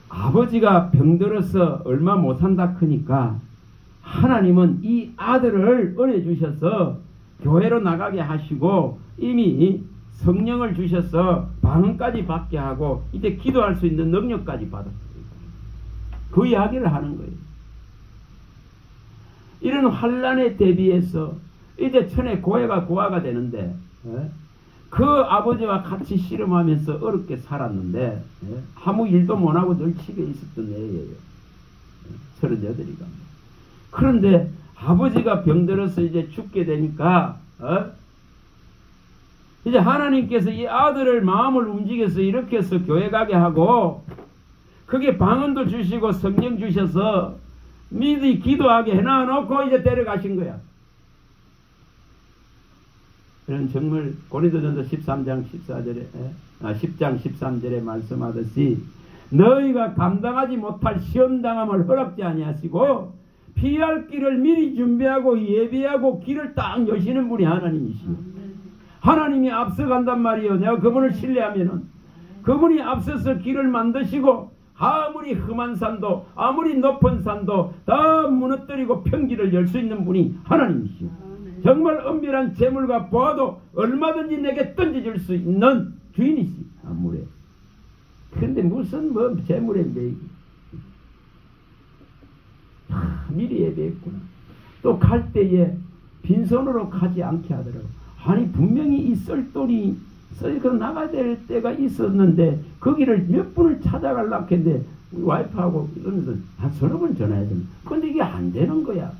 아버지가 병들어서 얼마 못 산다 크니까 하나님은 이 아들을 은혜 주셔서 교회로 나가게 하시고 이미 성령을 주셔서 방언까지 받게 하고 이제 기도할 수 있는 능력까지 받았어요. 그 이야기를 하는 거예요. 이런 환란에 대비해서 이제 천에 고아가 되는데 그 아버지와 같이 씨름하면서 어렵게 살았는데 아무 일도 못하고 늘 집에 있었던 애예요. 38이가. 그런데 아버지가 병들어서 이제 죽게 되니까 이제 하나님께서 이 아들을 마음을 움직여서 이렇게 해서 교회 가게 하고 그게 방언도 주시고 성령 주셔서 미리 기도하게 해놔놓고 이제 데려가신 거야. 그런 정말 고린도전서 13장 14절에 10장 13절에 말씀하듯이 너희가 감당하지 못할 시험당함을 허락지 아니하시고 피할 길을 미리 준비하고 예비하고 길을 딱 여시는 분이 하나님이시오. 하나님이 앞서간단 말이에요. 내가 그분을 신뢰하면은 그분이 앞서서 길을 만드시고 아무리 험한 산도 아무리 높은 산도 다 무너뜨리고 평지를 열 수 있는 분이 하나님이시오. 정말 은밀한 재물과 보아도 얼마든지 내게 던져줄 수 있는 주인이시. 아무래. 그런데 무슨 뭐 재물에 매기. 미리 예배했구나. 또 갈 때에 빈손으로 가지 않게 하더라고. 아니 분명히 이 썰돈이 썰고 나가야 될 때가 있었는데 거기를 몇 분을 찾아가려고 했는데 우리 와이프하고 이러면서 한 서너 번 전화해야 되는. 근데 이게 안 되는 거야.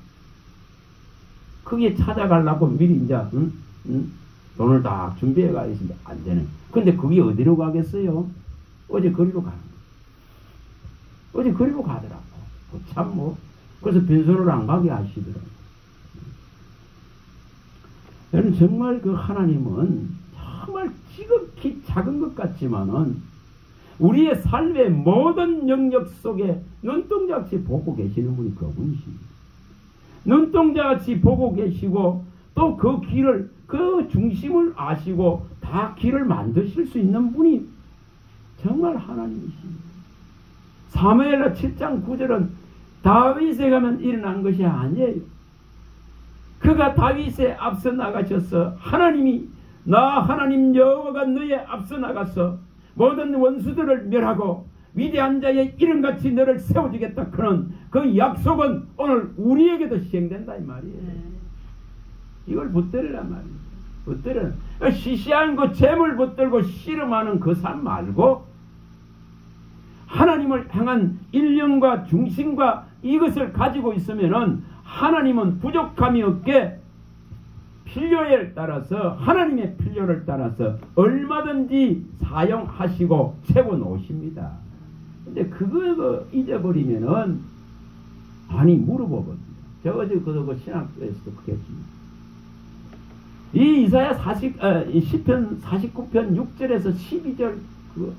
거기에 찾아가려고 미리 이제 돈을 다 준비해 가 있으니까 안 되는. 근데 그게 어디로 가겠어요? 어제 거리로 가는 거. 어제 거리로 가더라고. 참 뭐. 그래서 빈손으로 안 가게 하시더라고. 여러분 정말 그 하나님은 정말 지극히 작은 것 같지만은 우리의 삶의 모든 영역 속에 눈동자같이 보고 계시는 분이 그분이십니다. 눈동자같이 보고 계시고 또 그 길을 그 중심을 아시고 다 길을 만드실 수 있는 분이 정말 하나님이십니다. 사무엘하 7장 9절은 다윗에 가면 일어난 것이 아니에요. 그가 다윗에 앞서 나가셔서 하나님이 나 하나님 여호와가 너의 앞서 나가서 모든 원수들을 멸하고 위대한 자의 이름같이 너를 세워주겠다. 그런 그 약속은 오늘 우리에게도 시행된다 이 말이에요. 이걸 붙들으란 말이에요. 붙들어. 시시한 그 재물 붙들고 씨름하는 그 삶 말고 하나님을 향한 일념과 중심과 이것을 가지고 있으면은 하나님은 부족함이 없게 필요에 따라서 하나님의 필요를 따라서 얼마든지 사용하시고 채워놓으십니다. 근데 그거 잊어버리면은 아니 물어보거든요. 제가 어제 그 신학교에서도 그렇게 했습니다. 이 이사야 10편 49편 6절에서 12절 그거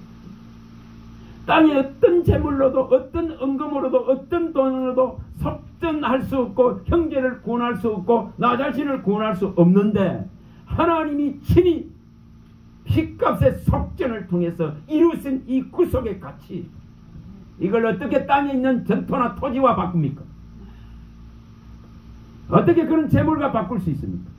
땅에 어떤 재물로도 어떤 은금으로도 어떤 돈으로도 속전할 수 없고 형제를 구원할 수 없고 나 자신을 구원할 수 없는데 하나님이 친히 피값의 속전을 통해서 이루신 이 구속의 가치 이걸 어떻게 땅에 있는 전토나 토지와 바꿉니까? 어떻게 그런 재물과 바꿀 수 있습니까?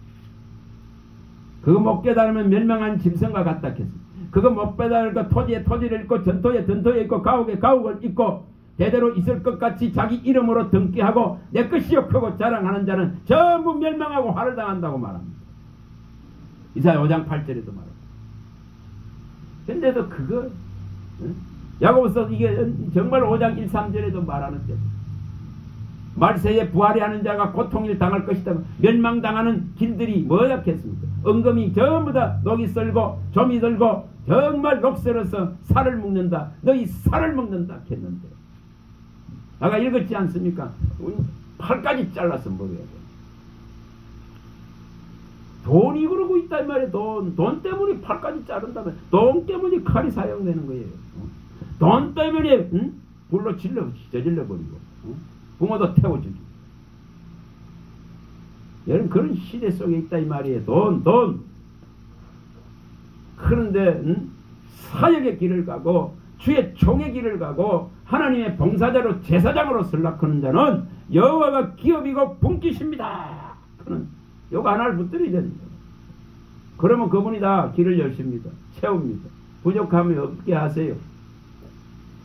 그거 못 깨달으면 멸망한 짐승과 같다 했습니다. 그거 못 깨달으니까 토지에 토지를 있고 전토에 전토에 있고 가옥에 가옥을 있고 대대로 있을 것 같이 자기 이름으로 등기하고 내 것이요 크고 자랑하는 자는 전부 멸망하고 화를 당한다고 말합니다. 이사야 5장 8절에도 말합니다. 근데도 그거 야고보서 이게 정말 5장 1, 3절에도 말하는 데 말세에 부활이 하는 자가 고통을 당할 것이다. 멸망당하는 길들이 뭐였겠습니까? 은금이 전부 다 녹이 썰고 좀이 들고 정말 녹슬어서 살을 먹는다. 너희 살을 먹는다 했는데 아까 읽었지 않습니까? 팔까지 잘라서 먹어야 돼. 돈이 그러고 있단 말이에요. 돈 때문에 팔까지 자른다면 돈 때문에 칼이 사용되는 거예요. 돈 때문에 불로 저질러 버리고 부모도 태워주고. 여러분 그런 시대 속에 있다 이 말이에요. 돈. 그런데 사역의 길을 가고 주의 종의 길을 가고 하나님의 봉사자로 제사장으로 설락하는 자는 여호와가 기업이고 분깃입니다. 그는 요거 하나를 붙들어야 됩니다. 그러면 그분이 다 길을 여십니다. 채웁니다. 부족하면 없게 하세요.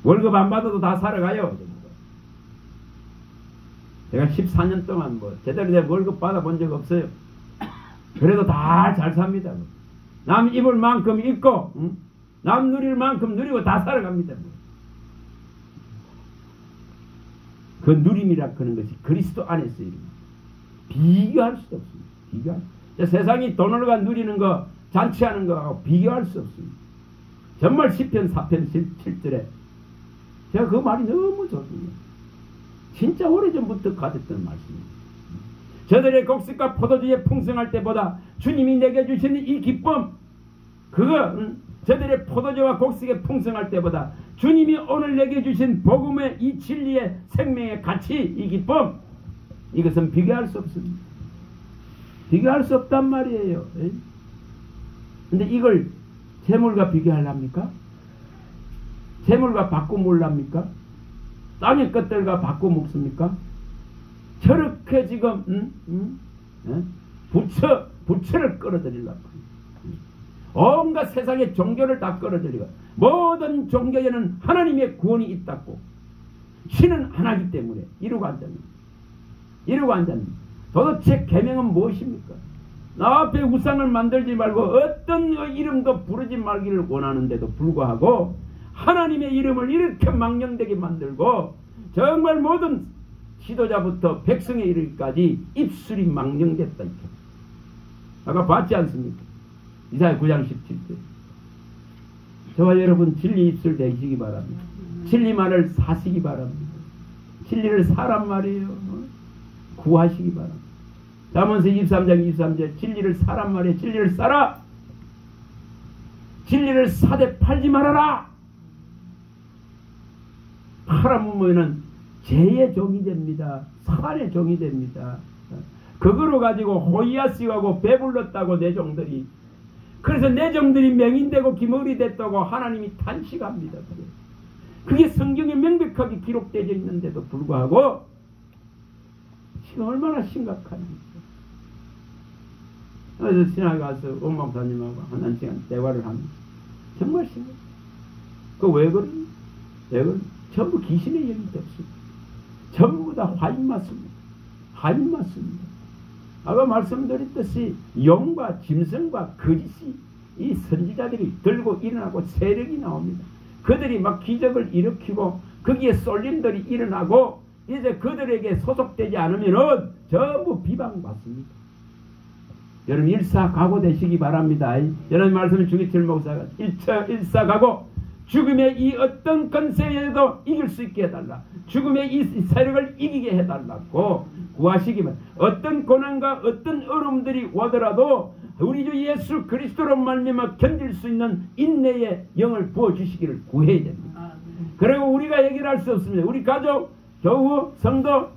월급 안 받아도 다 살아가요. 제가 14년 동안 제대로 된 월급 받아본 적 없어요. 그래도 다 잘 삽니다. 남 입을 만큼 입고 남 누릴 만큼 누리고 다 살아갑니다. 그 누림이라 그런 것이 그리스도 안에서 이릅니다. 비교할 수 없습니다. 세상이 돈을 가 누리는 거 잔치하는 거하고 비교할 수 없습니다. 정말 시편 4편 7절에 제가 그 말이 너무 좋습니다. 진짜 오래전부터 가졌던 말씀입니다. 저들의 곡식과 포도주에 풍성할 때보다 주님이 내게 주시는 이 기쁨 저들의 포도주와 곡식에 풍성할 때보다 주님이 오늘 내게 주신 복음의 이 진리의 생명의 가치 이 기쁨 이것은 비교할 수 없습니다. 비교할 수 없단 말이에요. 근데 이걸 재물과 비교하랍니까? 재물과 바꿔 몰랍니까? 땅의 것들과 바꿔 먹습니까? 저렇게 지금 부처를 끌어들이려고 온갖 세상의 종교를 다 끌어들이고 모든 종교에는 하나님의 구원이 있다고 신은 하나이기 때문에 이루고 앉았습니다. 도대체 계명은 무엇입니까? 나 앞에 우상을 만들지 말고 어떤 이름도 부르지 말기를 원하는데도 불구하고 하나님의 이름을 이렇게 망령되게 만들고 정말 모든 지도자부터 백성에 이르기까지 입술이 망령됐다. 아까 봤지 않습니까? 이사야 9장 17절. 저와 여러분 진리 입술 되시기 바랍니다. 진리만을 사시기 바랍니다. 진리를 사란 말이에요. 구하시기 바랍니다. 잠언서 23장 23절 진리를 사란 말이에요. 진리를 사라. 진리를 사되 팔지 말아라. 팔아먹으면 죄의 종이 됩니다. 사단의 종이 됩니다. 그거로 가지고 호이아스하고 배불렀다고 내 종들이. 그래서 내 종들이 맹인되고 기머리 됐다고 하나님이 탄식합니다. 그게 성경에 명백하게 기록되어 있는데도 불구하고 지금 얼마나 심각합니까? 그래서 신학에 가서 온 목사님하고 한 시간 대화를 합니다. 정말 심각해요. 왜 그러니? 전부 귀신의 영이 없습니다. 전부 다 화인 맞습니다. 아까 말씀드렸듯이 용과 짐승과 거짓이 이 선지자들이 들고 일어나고 세력이 나옵니다. 그들이 막 기적을 일으키고 거기에 쏠림들이 일어나고 이제 그들에게 소속되지 않으면은 전부 비방받습니다. 여러분 일사각오 되시기 바랍니다. 여러분 말씀을 주기철 목사가 일사각오 죽음의 이 어떤 권세에도 이길 수 있게 해달라. 죽음의 이 세력을 이기게 해달라고 구하시기만. 어떤 고난과 어떤 어려움들이 오더라도 우리 주 예수 그리스도로 말미암아 견딜 수 있는 인내의 영을 부어주시기를 구해야 됩니다. 그리고 우리가 해결할 수 없습니다. 우리 가족, 교우, 성도,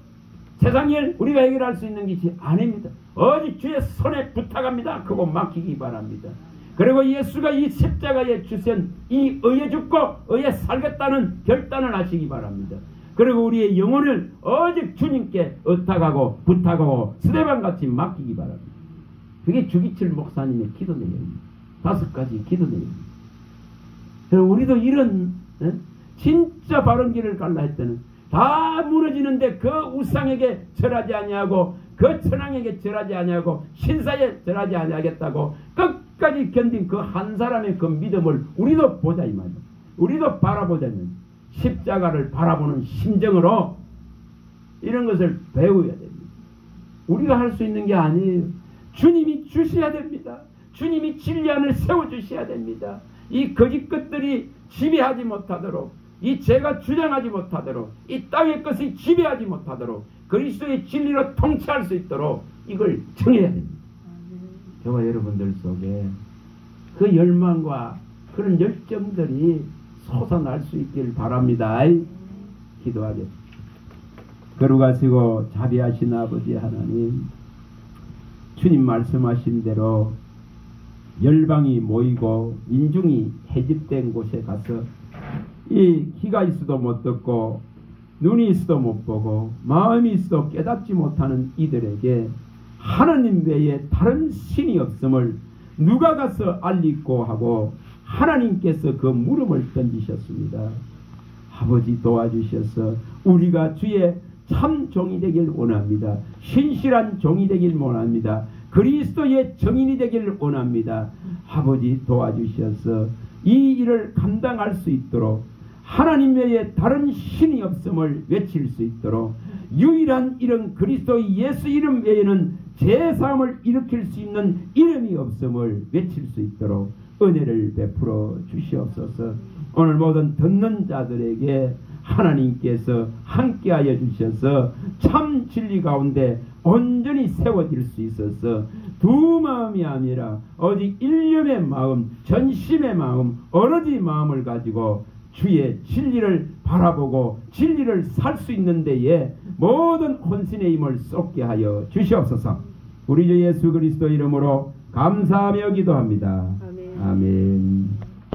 세상 일 우리가 해결할 수 있는 것이 아닙니다. 어디 주의 손에 부탁합니다. 그거 맡기기 바랍니다. 그리고 예수가 이 십자가에 주신 이 의에 죽고 의에 살겠다는 결단을 하시기 바랍니다. 그리고 우리의 영혼을 오직 주님께 의탁하고 부탁하고 스데반같이 맡기기 바랍니다. 그게 주기철 목사님의 기도 내용입니다. 5가지 기도 내용입니다. 우리도 이런 진짜 바른 길을 갈라 했더니 다 무너지는데 그 우상에게 절하지 아니하고 그 천왕에게 절하지 아니하고 신사에 절하지 아니하겠다고 끝까지 견딘 그 한 사람의 그 믿음을 우리도 보자 이 말이야. 우리도 바라보자는 십자가를 바라보는 심정으로 이런 것을 배워야 됩니다. 우리가 할 수 있는 게 아니에요. 주님이 주셔야 됩니다. 주님이 진리안을 세워주셔야 됩니다. 이 거짓 것들이 지배하지 못하도록, 이 죄가 주장하지 못하도록, 이 땅의 것이 지배하지 못하도록 그리스도의 진리로 통치할 수 있도록 이걸 정해야 됩니다. 저와 여러분들 속에 그 열망과 그런 열정들이 솟아날 수 있길 바랍니다. 기도하겠습니다. 거룩하시고 자비하신 아버지 하나님, 주님 말씀하신 대로 열방이 모이고 민중이 해집된 곳에 가서 이 귀가 있어도 못 듣고 눈이 있어도 못 보고 마음이 있어도 깨닫지 못하는 이들에게 하나님 외에 다른 신이 없음을 누가 가서 알리고 하고 하나님께서 그 물음을 던지셨습니다. 아버지 도와주셔서 우리가 주의 참 종이 되길 원합니다. 신실한 종이 되길 원합니다. 그리스도의 정인이 되기를 원합니다. 아버지 도와주셔서 이 일을 감당할 수 있도록 하나님 외에 다른 신이 없음을 외칠 수 있도록 유일한 이름 그리스도 예수 이름 외에는 제사함을 일으킬 수 있는 이름이 없음을 외칠 수 있도록 은혜를 베풀어 주시옵소서. 오늘 모든 듣는 자들에게 하나님께서 함께하여 주셔서 참 진리 가운데 온전히 세워질 수 있어서 두 마음이 아니라 오직 일념의 마음, 전심의 마음, 오로지 마음을 가지고 주의 진리를 바라보고 진리를 살 수 있는 데에 모든 혼신의 힘을 쏟게 하여 주시옵소서. 우리 주 예수 그리스도 이름으로 감사하며 기도합니다. 아멘. 아멘.